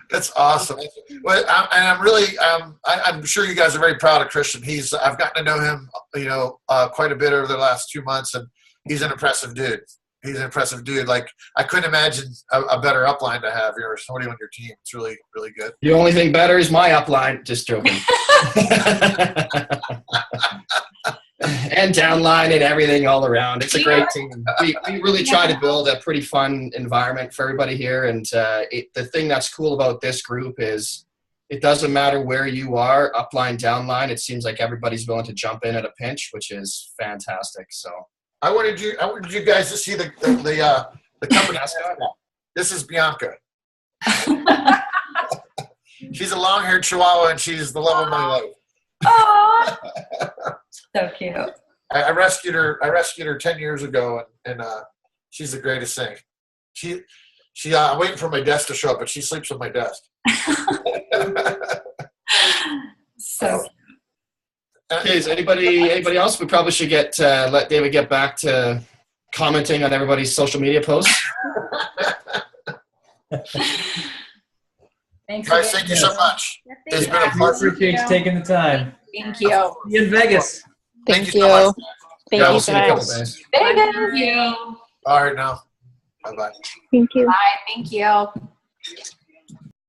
That's awesome. Well, I'm really, I'm sure you guys are very proud of Christian. I've gotten to know him, quite a bit over the last 2 months, and he's an impressive dude. Like, I couldn't imagine a better upline to have here, or somebody on your team. It's really, really good. The only thing better is my upline. Just joking. And downline and everything all around. It's a great team. We really try to build a pretty fun environment for everybody here. And the thing that's cool about this group is it doesn't matter where you are, upline, downline. It seems like everybody's willing to jump in at a pinch, which is fantastic. So I wanted you guys to see the company. This is Bianca. She's a long-haired Chihuahua, and she's the love of my life. Oh, so cute. I rescued her 10 years ago, and she's the greatest thing. I'm waiting for my desk to show up, but she sleeps on my desk. So. Okay, is anybody else? We probably should let David get back to commenting on everybody's social media posts. Thanks, guys. Thank you so much. It's been a We pleasure. appreciate you taking the time. Thank you. See you in Vegas. Thank so you. much. Thank Yeah, you we'll see you in a couple guys. days. Thank you. All right, now. Bye-bye. Thank you. Bye. Thank you.